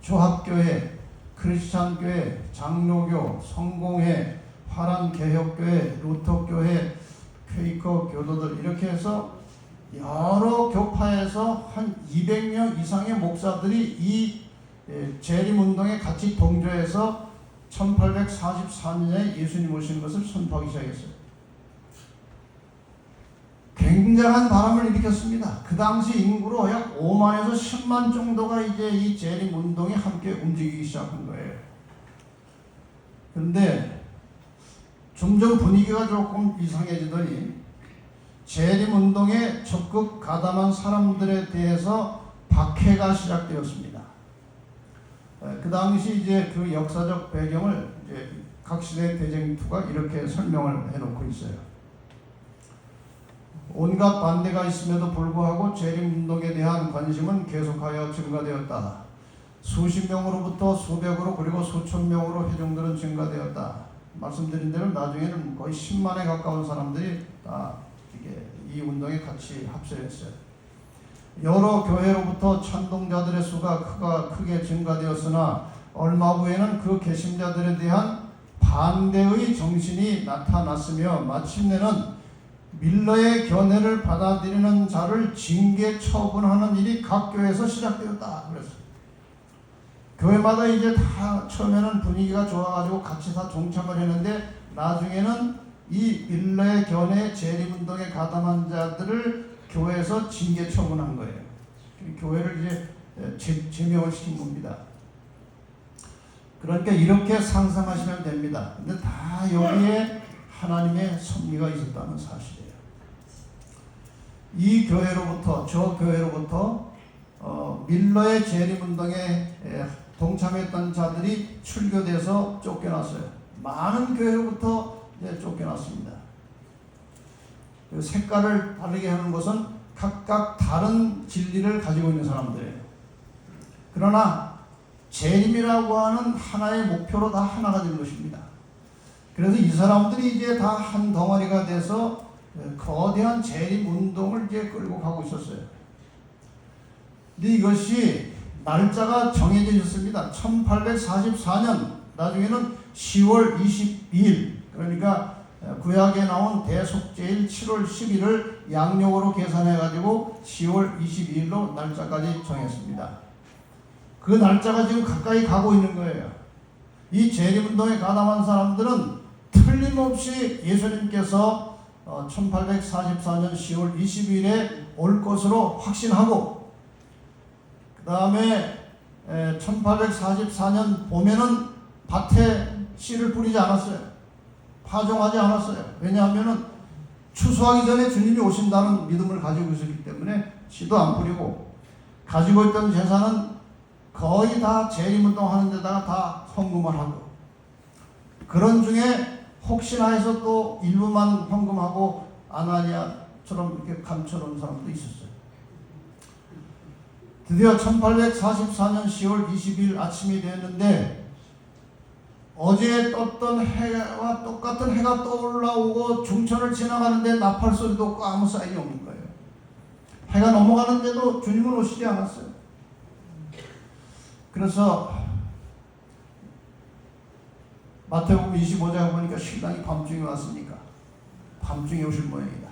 [SPEAKER 1] 조합교회, 크리스찬교회, 장로교, 성공회, 화람개혁교회, 루터교회, 퀘이커 교도들, 이렇게 해서 여러 교파에서 한 200명 이상의 목사들이 이 재림운동에 같이 동조해서 1844년에 예수님 오시는 것을 선포하기 시작했어요. 굉장한 바람을 일으켰습니다. 그 당시 인구로 약 5만에서 10만 정도가 이제 이 재림운동에 함께 움직이기 시작한 거예요. 그런데 점점 분위기가 조금 이상해지더니 재림운동에 적극 가담한 사람들에 대해서 박해가 시작되었습니다. 그 당시 이제 그 역사적 배경을 이제 각 시대 대쟁투가 이렇게 설명을 해놓고 있어요. 온갖 반대가 있음에도 불구하고 재림운동에 대한 관심은 계속하여 증가되었다. 수십 명으로부터 수백으로 그리고 수천 명으로 회중들은 증가되었다. 말씀드린 대로 나중에는 거의 10만에 가까운 사람들이 다 이 운동에 같이 합세했어요. 여러 교회로부터 찬동자들의 수가 크게 증가되었으나 얼마 후에는 그 개신자들에 대한 반대의 정신이 나타났으며 마침내는 밀러의 견해를 받아들이는 자를 징계 처분하는 일이 각 교회에서 시작되었다. 그랬어요. 교회마다 이제 다 처음에는 분위기가 좋아가지고 같이 다 동참을 했는데 나중에는 이 밀러의 견해 재림운동에 가담한 자들을 교회에서 징계 처분한 거예요. 교회를 이제 제명을 시킨 겁니다. 그러니까 이렇게 상상하시면 됩니다. 근데 다 여기에 하나님의 섭리가 있었다는 사실이에요. 이 교회로부터 저 교회로부터 밀러의 재림운동에 동참했던 자들이 출교돼서 쫓겨났어요. 많은 교회로부터 쫓겨났습니다. 그 색깔을 다르게 하는 것은 각각 다른 진리를 가지고 있는 사람들이에요. 그러나 재림이라고 하는 하나의 목표로 다 하나가 된 것입니다. 그래서 이 사람들이 이제 다 한 덩어리가 돼서 거대한 재림 운동을 이제 끌고 가고 있었어요. 근데 이것이 날짜가 정해져 있었습니다. 1844년, 나중에는 10월 22일, 그러니까 구약에 나온 대속죄일 7월 10일을 양력으로 계산해가지고 10월 22일로 날짜까지 정했습니다. 그 날짜가 지금 가까이 가고 있는 거예요. 이 재림운동에 가담한 사람들은 틀림없이 예수님께서 1844년 10월 22일에 올 것으로 확신하고, 그 다음에 1844년 봄에는 밭에 씨를 뿌리지 않았어요. 파종하지 않았어요. 왜냐하면 추수하기 전에 주님이 오신다는 믿음을 가지고 있었기 때문에 씨도 안 뿌리고, 가지고 있던 재산은 거의 다 재림운동 하는 데다가 다 헌금을 하고, 그런 중에 혹시나 해서 또 일부만 헌금하고 아나니아처럼 이렇게 감춰놓은 사람도 있었어요. 드디어 1844년 10월 20일 아침이 되었는데 어제 떴던 해와 똑같은 해가 떠올라오고 중천을 지나가는데 나팔 소리도 없고 아무 사인이 없는 거예요. 해가 넘어가는데도 주님은 오시지 않았어요. 그래서 마태복음 25장에 보니까 신랑이 밤중에 왔으니까 밤중에 오실 모양이다.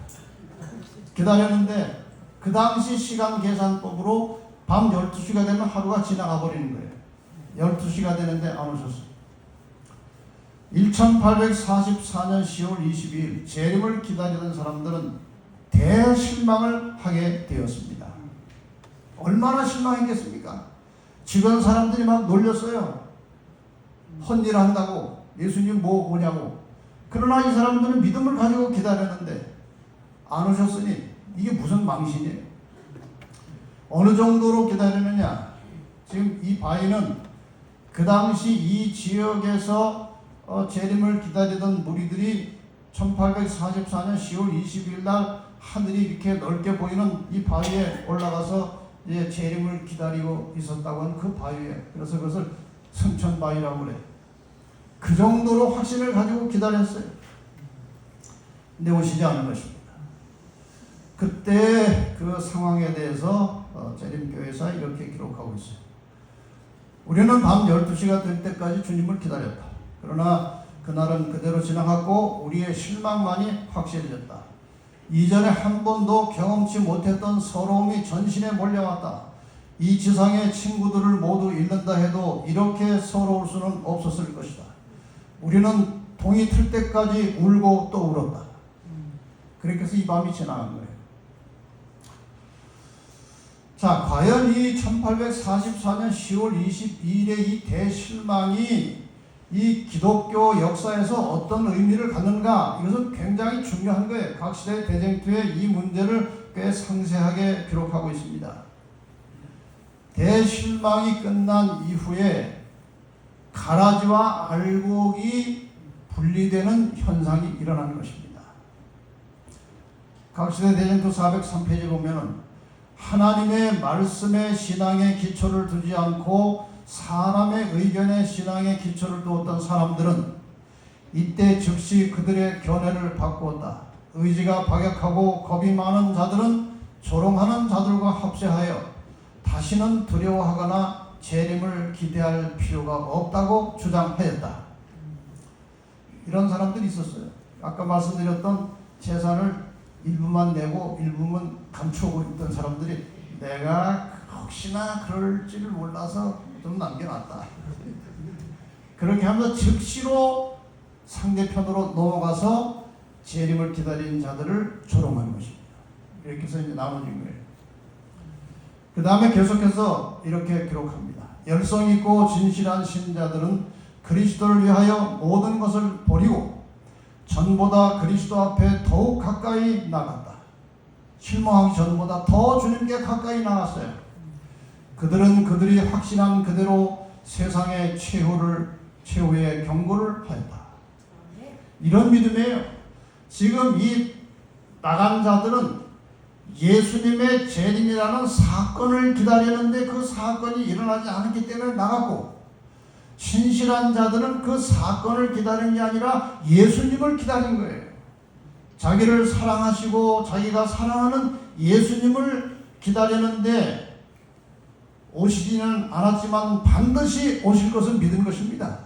[SPEAKER 1] 기다렸는데 그 당시 시간 계산법으로 밤 12시가 되면 하루가 지나가 버리는 거예요. 12시가 되는데 안 오셨어요. 1844년 10월 22일 재림을 기다리던 사람들은 대실망을 하게 되었습니다. 얼마나 실망했겠습니까? 주변 사람들이 막 놀렸어요. 헛일 한다고, 예수님 뭐 오냐고. 그러나 이 사람들은 믿음을 가지고 기다렸는데 안 오셨으니 이게 무슨 망신이에요? 어느 정도로 기다리느냐? 지금 이 바위는 그 당시 이 지역에서 재림을 기다리던 무리들이 1844년 10월 20일 날 하늘이 이렇게 넓게 보이는 이 바위에 올라가서 이제 재림을 기다리고 있었다고 하는 그 바위에, 그래서 그것을 승천바위라고 그래요. 그 정도로 확신을 가지고 기다렸어요. 근데 오시지 않은 것입니다. 그때 그 상황에 대해서 재림교회에서 이렇게 기록하고 있어요. 우리는 밤 12시가 될 때까지 주님을 기다렸다. 그러나 그날은 그대로 지나갔고 우리의 실망만이 확실해졌다. 이전에 한 번도 경험치 못했던 서러움이 전신에 몰려왔다. 이 지상의 친구들을 모두 잃는다 해도 이렇게 서러울 수는 없었을 것이다. 우리는 동이 틀 때까지 울고 또 울었다. 그렇게 해서 이 밤이 지나간 거예요. 자, 과연 이 1844년 10월 22일의 이 대실망이 이 기독교 역사에서 어떤 의미를 갖는가? 이것은 굉장히 중요한 거예요. 각 시대 대쟁투에 이 문제를 꽤 상세하게 기록하고 있습니다. 대실망이 끝난 이후에 가라지와 알곡이 분리되는 현상이 일어나는 것입니다. 각 시대 대쟁투 403페이지 보면은 하나님의 말씀의 신앙의 기초를 두지 않고 사람의 의견의 신앙의 기초를 두었던 사람들은 이때 즉시 그들의 견해를 바꾸었다. 의지가 박약하고 겁이 많은 자들은 조롱하는 자들과 합세하여 다시는 두려워하거나 재림을 기대할 필요가 없다고 주장하였다. 이런 사람들이 있었어요. 아까 말씀드렸던 재산을 일부만 내고 일부만 감추고 있던 사람들이 내가 혹시나 그럴지를 몰라서 좀 남겨놨다. 그렇게 하면서 즉시로 상대편으로 넘어가서 재림을 기다리는 자들을 조롱한 것입니다. 이렇게 해서 이제 나눠진 거예요. 그 다음에 계속해서 이렇게 기록합니다. 열성 있고 진실한 신자들은 그리스도를 위하여 모든 것을 버리고 전보다 그리스도 앞에 더욱 가까이 나갔다. 실망하기 전보다 더 주님께 가까이 나갔어요. 그들은 그들이 확신한 그대로 세상의 최후의 경고를 하였다. 이런 믿음이에요. 지금 이 나간 자들은 예수님의 재림이라는 사건을 기다리는데 그 사건이 일어나지 않았기 때문에 나갔고, 신실한 자들은 그 사건을 기다린 게 아니라 예수님을 기다린 거예요. 자기를 사랑하시고 자기가 사랑하는 예수님을 기다리는데 오시지는 않았지만 반드시 오실 것을 믿은 것입니다.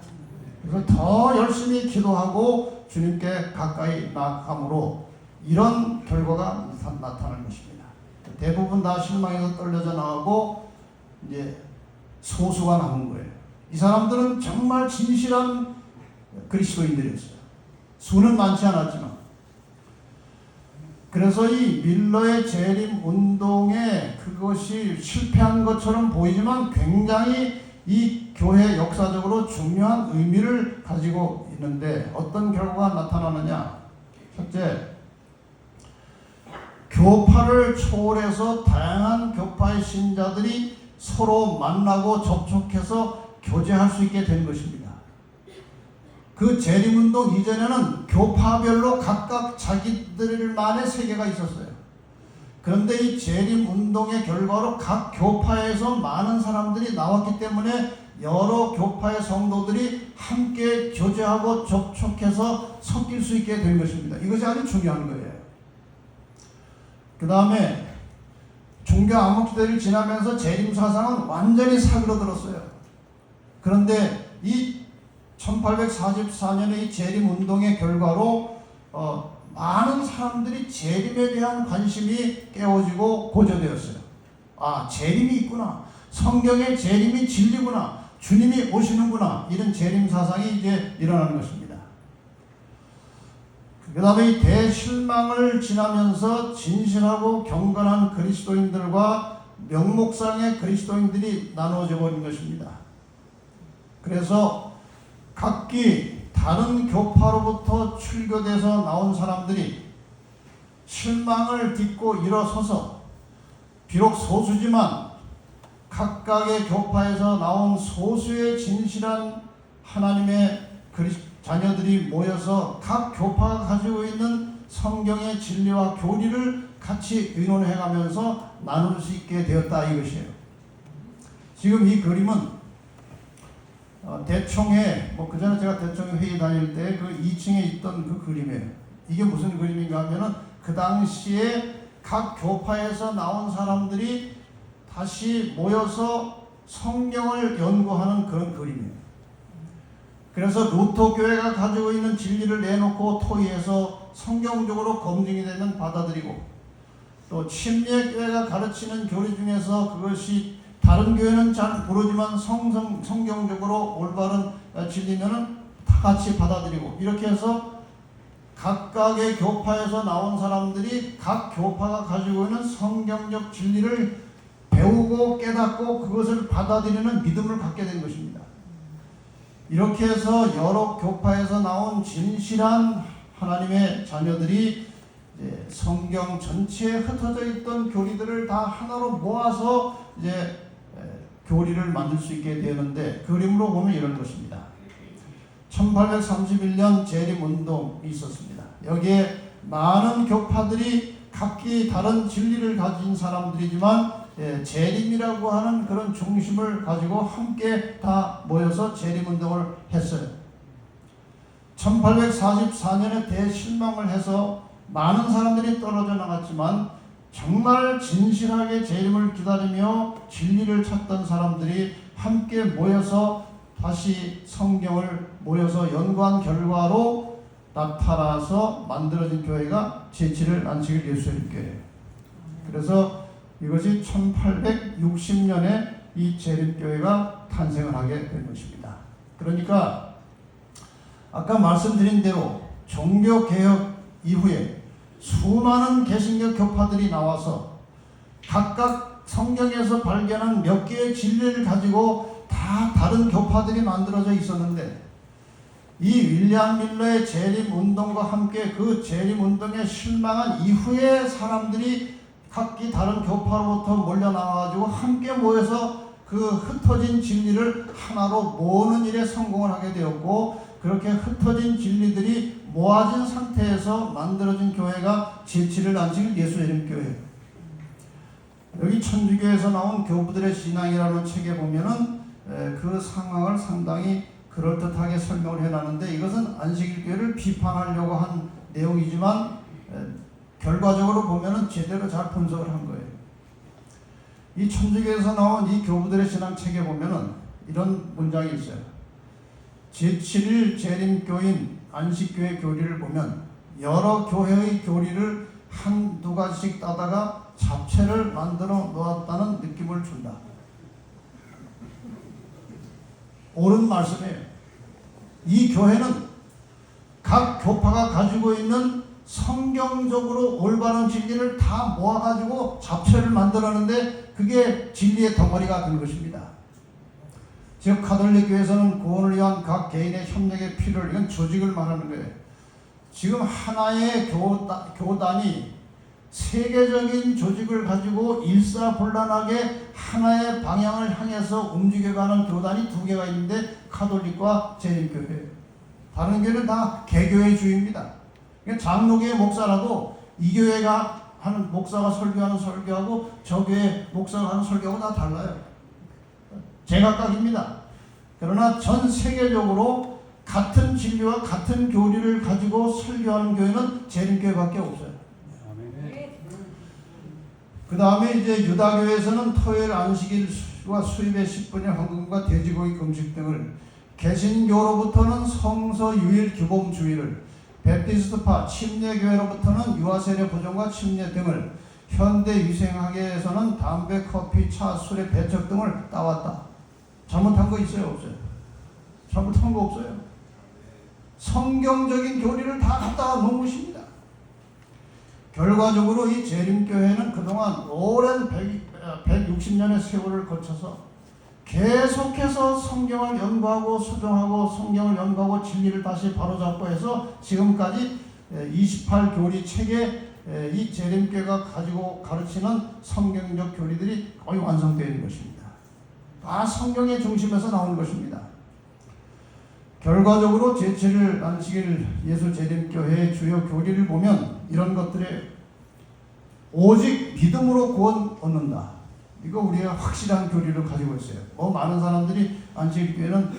[SPEAKER 1] 그래서 더 열심히 기도하고 주님께 가까이 나아감으로 이런 결과가 나타나는 것입니다. 대부분 다 실망해서 떨려져 나가고 이제 소수가 남은 거예요. 이 사람들은 정말 진실한 그리스도인들이었어요. 수는 많지 않았지만. 그래서 이 밀러의 재림 운동에 그것이 실패한 것처럼 보이지만 굉장히 이 교회 역사적으로 중요한 의미를 가지고 있는데 어떤 결과가 나타나느냐. 첫째, 교파를 초월해서 다양한 교파의 신자들이 서로 만나고 접촉해서 교제할 수 있게 된 것입니다. 그 재림운동 이전에는 교파별로 각각 자기들만의 세계가 있었어요. 그런데 이 재림운동의 결과로 각 교파에서 많은 사람들이 나왔기 때문에 여러 교파의 성도들이 함께 교제하고 접촉해서 섞일 수 있게 된 것입니다. 이것이 아주 중요한 거예요. 그 다음에 종교 암흑시대를 지나면서 재림사상은 완전히 사그러들었어요. 그런데 이 1844년의 이 재림운동의 결과로 많은 사람들이 재림에 대한 관심이 깨워지고 고조되었어요. 아, 재림이 있구나. 성경의 재림이 진리구나. 주님이 오시는구나. 이런 재림사상이 이제 일어나는 것입니다. 그 다음에 이 대실망을 지나면서 진실하고 경건한 그리스도인들과 명목상의 그리스도인들이 나누어져 버린 것입니다. 그래서 각기 다른 교파로부터 출교돼서 나온 사람들이 실망을 딛고 일어서서 비록 소수지만 각각의 교파에서 나온 소수의 진실한 하나님의 자녀들이 모여서 각 교파가 가지고 있는 성경의 진리와 교리를 같이 의논해가면서 나눌 수 있게 되었다 이것이에요. 지금 이 그림은 대총회, 그 전에 제가 대총회 회의 다닐 때 그 2층에 있던 그 그림이에요. 이게 무슨 그림인가 하면은 그 당시에 각 교파에서 나온 사람들이 다시 모여서 성경을 연구하는 그런 그림이에요. 그래서 루터 교회가 가지고 있는 진리를 내놓고 토의해서 성경적으로 검증이 되면 받아들이고, 또 침례 교회가 가르치는 교리 중에서 그것이 다른 교회는 잘 모르지만 성경적으로 올바른 진리면은 다 같이 받아들이고, 이렇게 해서 각각의 교파에서 나온 사람들이 각 교파가 가지고 있는 성경적 진리를 배우고 깨닫고 그것을 받아들이는 믿음을 갖게 된 것입니다. 이렇게 해서 여러 교파에서 나온 진실한 하나님의 자녀들이 이제 성경 전체에 흩어져 있던 교리들을 다 하나로 모아서 이제 교리를 만들 수 있게 되는데, 그림으로 보면 이런 것입니다. 1831년 재림운동이 있었습니다. 여기에 많은 교파들이 각기 다른 진리를 가진 사람들이지만 재림이라고 하는 그런 중심을 가지고 함께 다 모여서 재림운동을 했어요. 1844년에 대실망을 해서 많은 사람들이 떨어져 나갔지만 정말 진실하게 재림을 기다리며 진리를 찾던 사람들이 함께 모여서 다시 성경을 모여서 연구한 결과로 나타나서 만들어진 교회가 제7일 안식일 예수님교회예요. 그래서 이것이 1860년에 이 재림교회가 탄생을 하게 된 것입니다. 그러니까 아까 말씀드린 대로 종교개혁 이후에 수많은 개신교 교파들이 나와서 각각 성경에서 발견한 몇 개의 진리를 가지고 다 다른 교파들이 만들어져 있었는데, 이 윌리엄 밀러의 재림운동과 함께 그 재림운동에 실망한 이후에 사람들이 각기 다른 교파로부터 몰려나와가지고 함께 모여서 그 흩어진 진리를 하나로 모으는 일에 성공을 하게 되었고, 그렇게 흩어진 진리들이 모아진 상태에서 만들어진 교회가 제7일 안식일 예수님교회예요. 여기 천주교에서 나온 교부들의 신앙이라는 책에 보면은 그 상황을 상당히 그럴듯하게 설명을 해놨는데, 이것은 안식일교회를 비판하려고 한 내용이지만 결과적으로 보면은 제대로 잘 분석을 한 거예요. 이 천주교에서 나온 이 교부들의 신앙 책에 보면은 이런 문장이 있어요. 제7일 재림교인 안식교회 교리를 보면 여러 교회의 교리를 한두 가지씩 따다가 잡채를 만들어 놓았다는 느낌을 준다. 옳은 말씀이에요. 이 교회는 각 교파가 가지고 있는 성경적으로 올바른 진리를 다 모아가지고 잡채를 만들었는데 그게 진리의 덩어리가 된 것입니다. 즉 가톨릭 교회에서는 구원을 위한 각 개인의 협력의 필요를, 이건 조직을 말하는 거예요. 지금 하나의 교단이 세계적인 조직을 가지고 일사불란하게 하나의 방향을 향해서 움직여가는 교단이 두 개가 있는데 가톨릭과 재림교회예요. 다른 교회는 다 개교회주의입니다. 장로교회 목사라도 이 교회가 하는 목사가 설교하는 설교하고 저 교회 목사가 하는 설교하고 다 달라요. 제각각입니다. 그러나 전 세계적으로 같은 진리와 같은 교리를 가지고 설교하는 교회는 재림교회밖에 없어요. 그 다음에 이제 유다교회에서는 토요일 안식일과 수입의 10분의 헌금과 돼지고기 금식 등을, 개신교로부터는 성서 유일 규범주의를, 베프티스트파 침례교회로부터는 유아세례 보존과 침례 등을, 현대 위생학에서는 담배, 커피, 차, 술의 배척 등을 따왔다. 잘못한 거 있어요? 없어요? 잘못한 거 없어요. 성경적인 교리를 다 갖다가 놓은 것입니다. 결과적으로 이 재림교회는 그동안 오랜 160년의 세월을 거쳐서 계속해서 성경을 연구하고 수정하고 성경을 연구하고 진리를 다시 바로잡고 해서 지금까지 28교리 책에 이 재림교회가 가지고 가르치는 성경적 교리들이 거의 완성되어 있는 것입니다. 다 성경의 중심에서 나오는 것입니다. 결과적으로 제7일 안식일 예수 재림교회의 주요 교리를 보면 이런 것들에 오직 믿음으로 구원 얻는다. 이거 우리가 확실한 교리를 가지고 있어요. 많은 사람들이 안식일교회는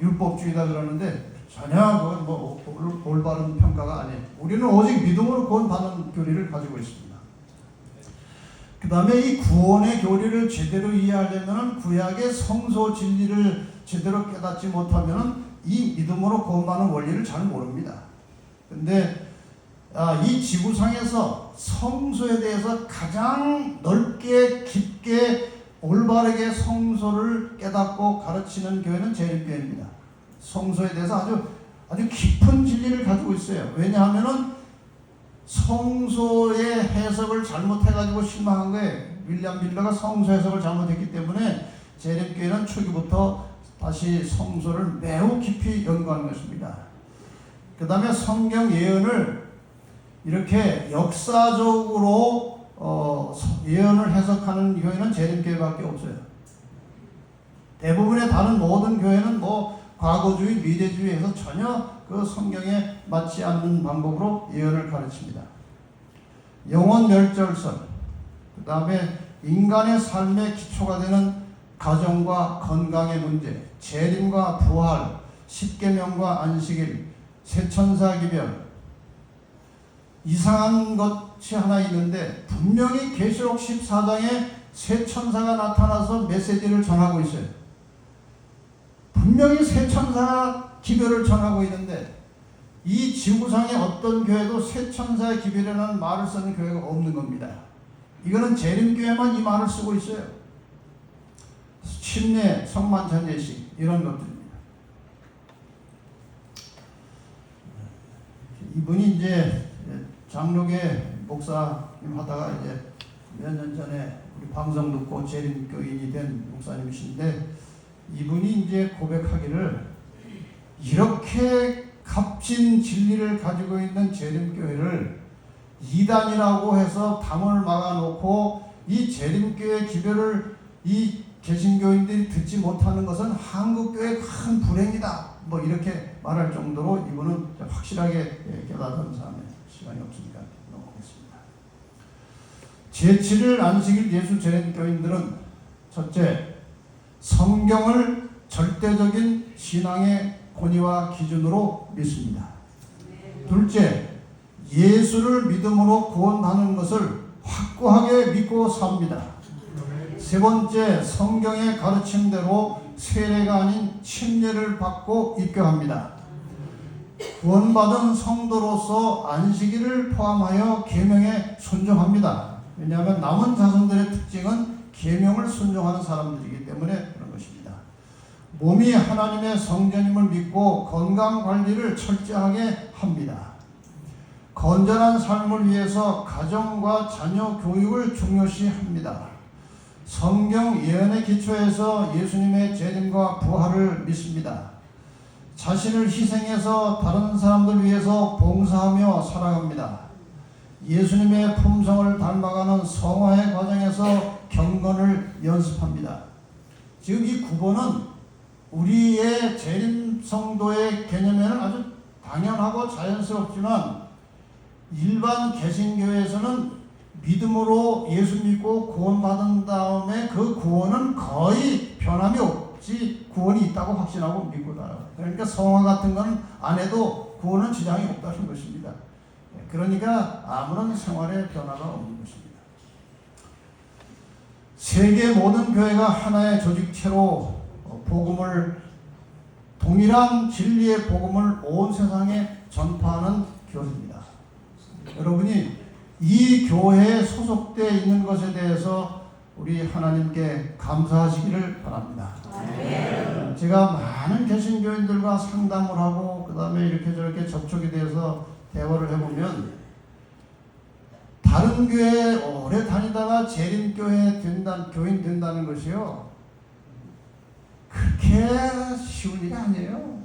[SPEAKER 1] 율법주의다 그러는데 전혀 그건 올바른 평가가 아니에요. 우리는 오직 믿음으로 구원받는 교리를 가지고 있습니다. 그 다음에 이 구원의 교리를 제대로 이해하려면 구약의 성소 진리를 제대로 깨닫지 못하면 이 믿음으로 구원받는 원리를 잘 모릅니다. 근데 이 지구상에서 성소에 대해서 가장 넓게 깊게 올바르게 성소를 깨닫고 가르치는 교회는 재림교회입니다. 성소에 대해서 아주 깊은 진리를 가지고 있어요. 왜냐하면은 성소의 해석을 잘못해가지고 실망한 거예요. 윌리엄 밀러가 성소 해석을 잘못했기 때문에 재림교회는 초기부터 다시 성소를 매우 깊이 연구한 것입니다. 그 다음에 성경 예언을 이렇게 역사적으로 예언을 해석하는 교회는 재림교회밖에 없어요. 대부분의 다른 모든 교회는 과거주의, 미래주의에서 전혀 그 성경에 맞지 않는 방법으로 예언을 가르칩니다. 영원 멸절설, 그 다음에 인간의 삶의 기초가 되는 가정과 건강의 문제, 재림과 부활, 십계명과 안식일, 세천사 기별, 이상한 것이 하나 있는데 분명히 계시록 14장에 새 천사가 나타나서 메시지를 전하고 있어요. 분명히 새 천사가 기별을 전하고 있는데 이 지구상의 어떤 교회도 쇠천사의 기별이라는 말을 쓰는 교회가 없는 겁니다. 이거는 재림교회만 이 말을 쓰고 있어요. 침례, 성만찬예식 이런 것들입니다. 이분이 이제 장로계 목사님 하다가 이제 몇 년 전에 우리 방송 듣고 재림교인이 된 목사님이신데, 이분이 이제 고백하기를 이렇게 값진 진리를 가지고 있는 재림교회를 이단이라고 해서 담을 막아놓고 이 재림교회 기별을 이 개신교인들이 듣지 못하는 것은 한국교회의 큰 불행이다, 뭐 이렇게 말할 정도로 이분은 확실하게 깨달은 사람의 시간이 없으니까 넘어가겠습니다. 제7일 안식일 예수 재림교인들은 첫째, 성경을 절대적인 신앙의 권위와 기준으로 믿습니다. 둘째, 예수를 믿음으로 구원하는 것을 확고하게 믿고 삽니다. 세 번째, 성경의 가르침대로 세례가 아닌 침례를 받고 입교합니다. 구원받은 성도로서 안식일을 포함하여 계명에 순종합니다. 왜냐하면 남은 자손들의 특징은 계명을 순종하는 사람들이기 때문에 그런 것입니다. 몸이 하나님의 성전임을 믿고 건강관리를 철저하게 합니다. 건전한 삶을 위해서 가정과 자녀 교육을 중요시합니다. 성경 예언의 기초에서 예수님의 재림과 부활을 믿습니다. 자신을 희생해서 다른 사람들 위해서 봉사하며 살아갑니다. 예수님의 품성을 닮아가는 성화의 과정에서 경건을 연습합니다. 지금 이 9번은 우리의 재림 성도의 개념에는 아주 당연하고 자연스럽지만, 일반 개신교회에서는 믿음으로 예수 믿고 구원받은 다음에 그 구원은 거의 변함이 없지, 구원이 있다고 확신하고 믿고 살아요. 그러니까 성화 같은 건 안 해도 구원은 지장이 없다는 것입니다. 그러니까 아무런 생활에 변화가 없는 것입니다. 세계 모든 교회가 하나의 조직체로 복음을, 동일한 진리의 복음을 온 세상에 전파하는 교회입니다. 여러분이 이 교회에 소속되어 있는 것에 대해서 우리 하나님께 감사하시기를 바랍니다. 제가 많은 개신교인들과 상담을 하고 그 다음에 이렇게 저렇게 접촉이 돼서 대화를 해보면, 다른 교회에 오래 다니다가 재림교회 교인 된다는 것이요, 그렇게 쉬운 일이 아니에요.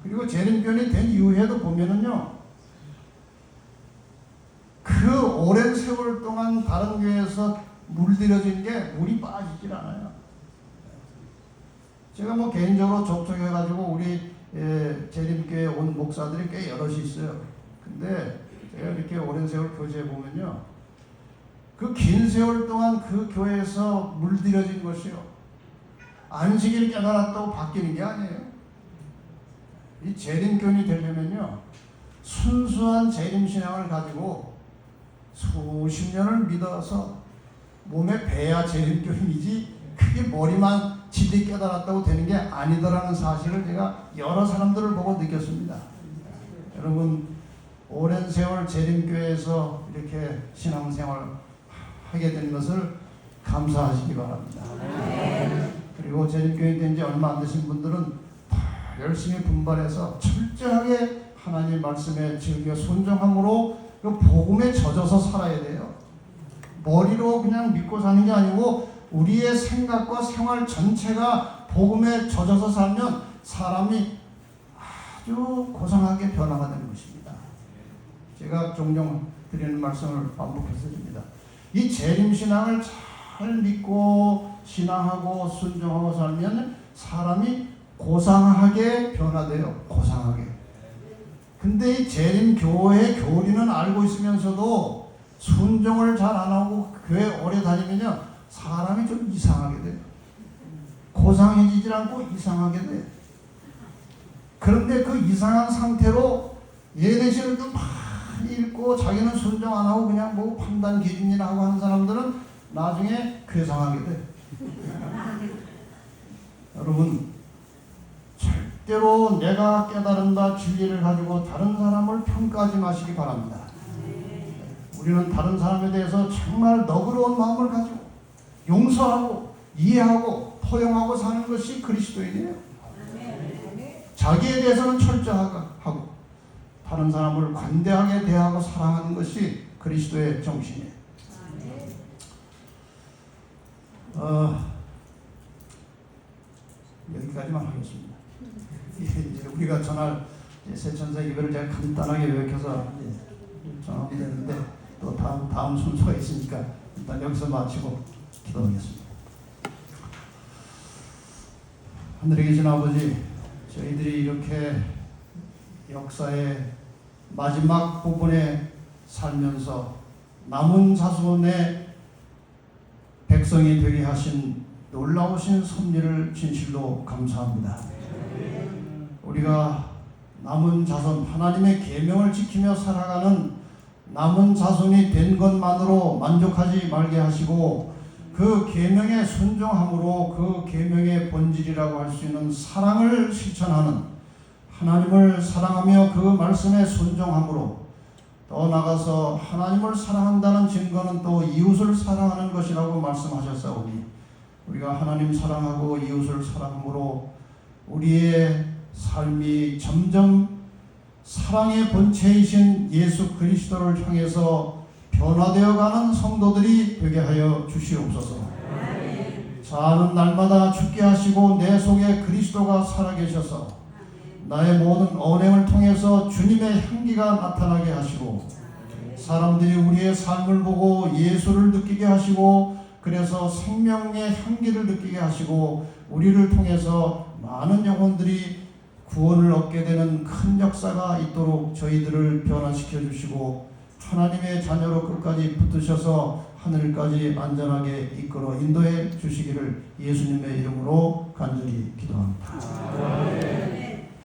[SPEAKER 1] 그리고 재림교인이 된 이후에도 보면은요, 그 오랜 세월 동안 다른 교회에서 물들여진 게 물이 빠지질 않아요. 제가 뭐 개인적으로 접촉해가지고 우리 재림교회 온 목사들이 꽤 여럿이 있어요. 근데 제가 이렇게 오랜 세월 교제해 보면요, 그 긴 세월 동안 그 교회에서 물들여진 것이요, 안식일 깨달았다고 바뀌는 게 아니에요. 이 재림교인이 되려면요, 순수한 재림신앙을 가지고 수십 년을 믿어서 몸에 배야 재림교인이지, 그게 머리만 진리 깨달았다고 되는 게 아니더라는 사실을 제가 여러 사람들을 보고 느꼈습니다. 여러분, 오랜 세월 재림교회에서 이렇게 신앙생활 하게 된 것을 감사하시기 바랍니다. 그리고 재림교회 된 지 얼마 안 되신 분들은 열심히 분발해서 철저하게 하나님 말씀에 즐겨 순종함으로 그 복음에 젖어서 살아야 돼요. 머리로 그냥 믿고 사는 게 아니고 우리의 생각과 생활 전체가 복음에 젖어서 살면 사람이 아주 고상하게 변화가 되는 것입니다. 제가 종종 드리는 말씀을 반복해서 드립니다. 이 재림신앙을 잘 믿고 신앙하고 순종하고 살면 사람이 고상하게 변화돼요. 고상하게. 근데 이 재림교회의 교리는 알고 있으면서도 순종을 잘 안 하고 교회 오래 다니면요, 사람이 좀 이상하게 돼요. 고상해지질 않고 이상하게 돼요. 그런데 그 이상한 상태로 예내시를 좀 많이 읽고 자기는 순종 안 하고 그냥 뭐 판단 기준이나 하고 하는 사람들은 나중에 괴상하게 돼요. 여러분, 때로 내가 깨달은 바 진리를 가지고 다른 사람을 평가하지 마시기 바랍니다. 우리는 다른 사람에 대해서 정말 너그러운 마음을 가지고 용서하고 이해하고 포용하고 사는 것이 그리스도인이에요. 자기에 대해서는 철저하고 다른 사람을 관대하게 대하고 사랑하는 것이 그리스도의 정신이에요. 여기까지만 하겠습니다. 이제 우리가 전할 세천사 기별을 제가 간단하게 요약해서 전하면 되는데 또 다음 순서가 있으니까 일단 여기서 마치고 기도하겠습니다. 하늘에 계신 아버지, 저희들이 이렇게 역사의 마지막 부분에 살면서 남은 자손의 백성이 되게 하신 놀라우신 섭리를 진실로 감사합니다. 우리가 남은 자손, 하나님의 계명을 지키며 살아가는 남은 자손이 된 것만으로 만족하지 말게 하시고 그 계명에 순종함으로 그 계명의 본질이라고 할 수 있는 사랑을 실천하는, 하나님을 사랑하며 그 말씀에 순종함으로, 더 나아가서 하나님을 사랑한다는 증거는 또 이웃을 사랑하는 것이라고 말씀하셨사오니 우리가 하나님 사랑하고 이웃을 사랑함으로 우리의 삶이 점점 사랑의 본체이신 예수 그리스도를 향해서 변화되어가는 성도들이 되게 하여 주시옵소서. 사는 날마다 죽게 하시고 내 속에 그리스도가 살아계셔서 나의 모든 언행을 통해서 주님의 향기가 나타나게 하시고 사람들이 우리의 삶을 보고 예수를 느끼게 하시고 그래서 생명의 향기를 느끼게 하시고 우리를 통해서 많은 영혼들이 구원을 얻게 되는 큰 역사가 있도록 저희들을 변화시켜 주시고 하나님의 자녀로 끝까지 붙으셔서 하늘까지 안전하게 이끌어 인도해 주시기를 예수님의 이름으로 간절히 기도합니다.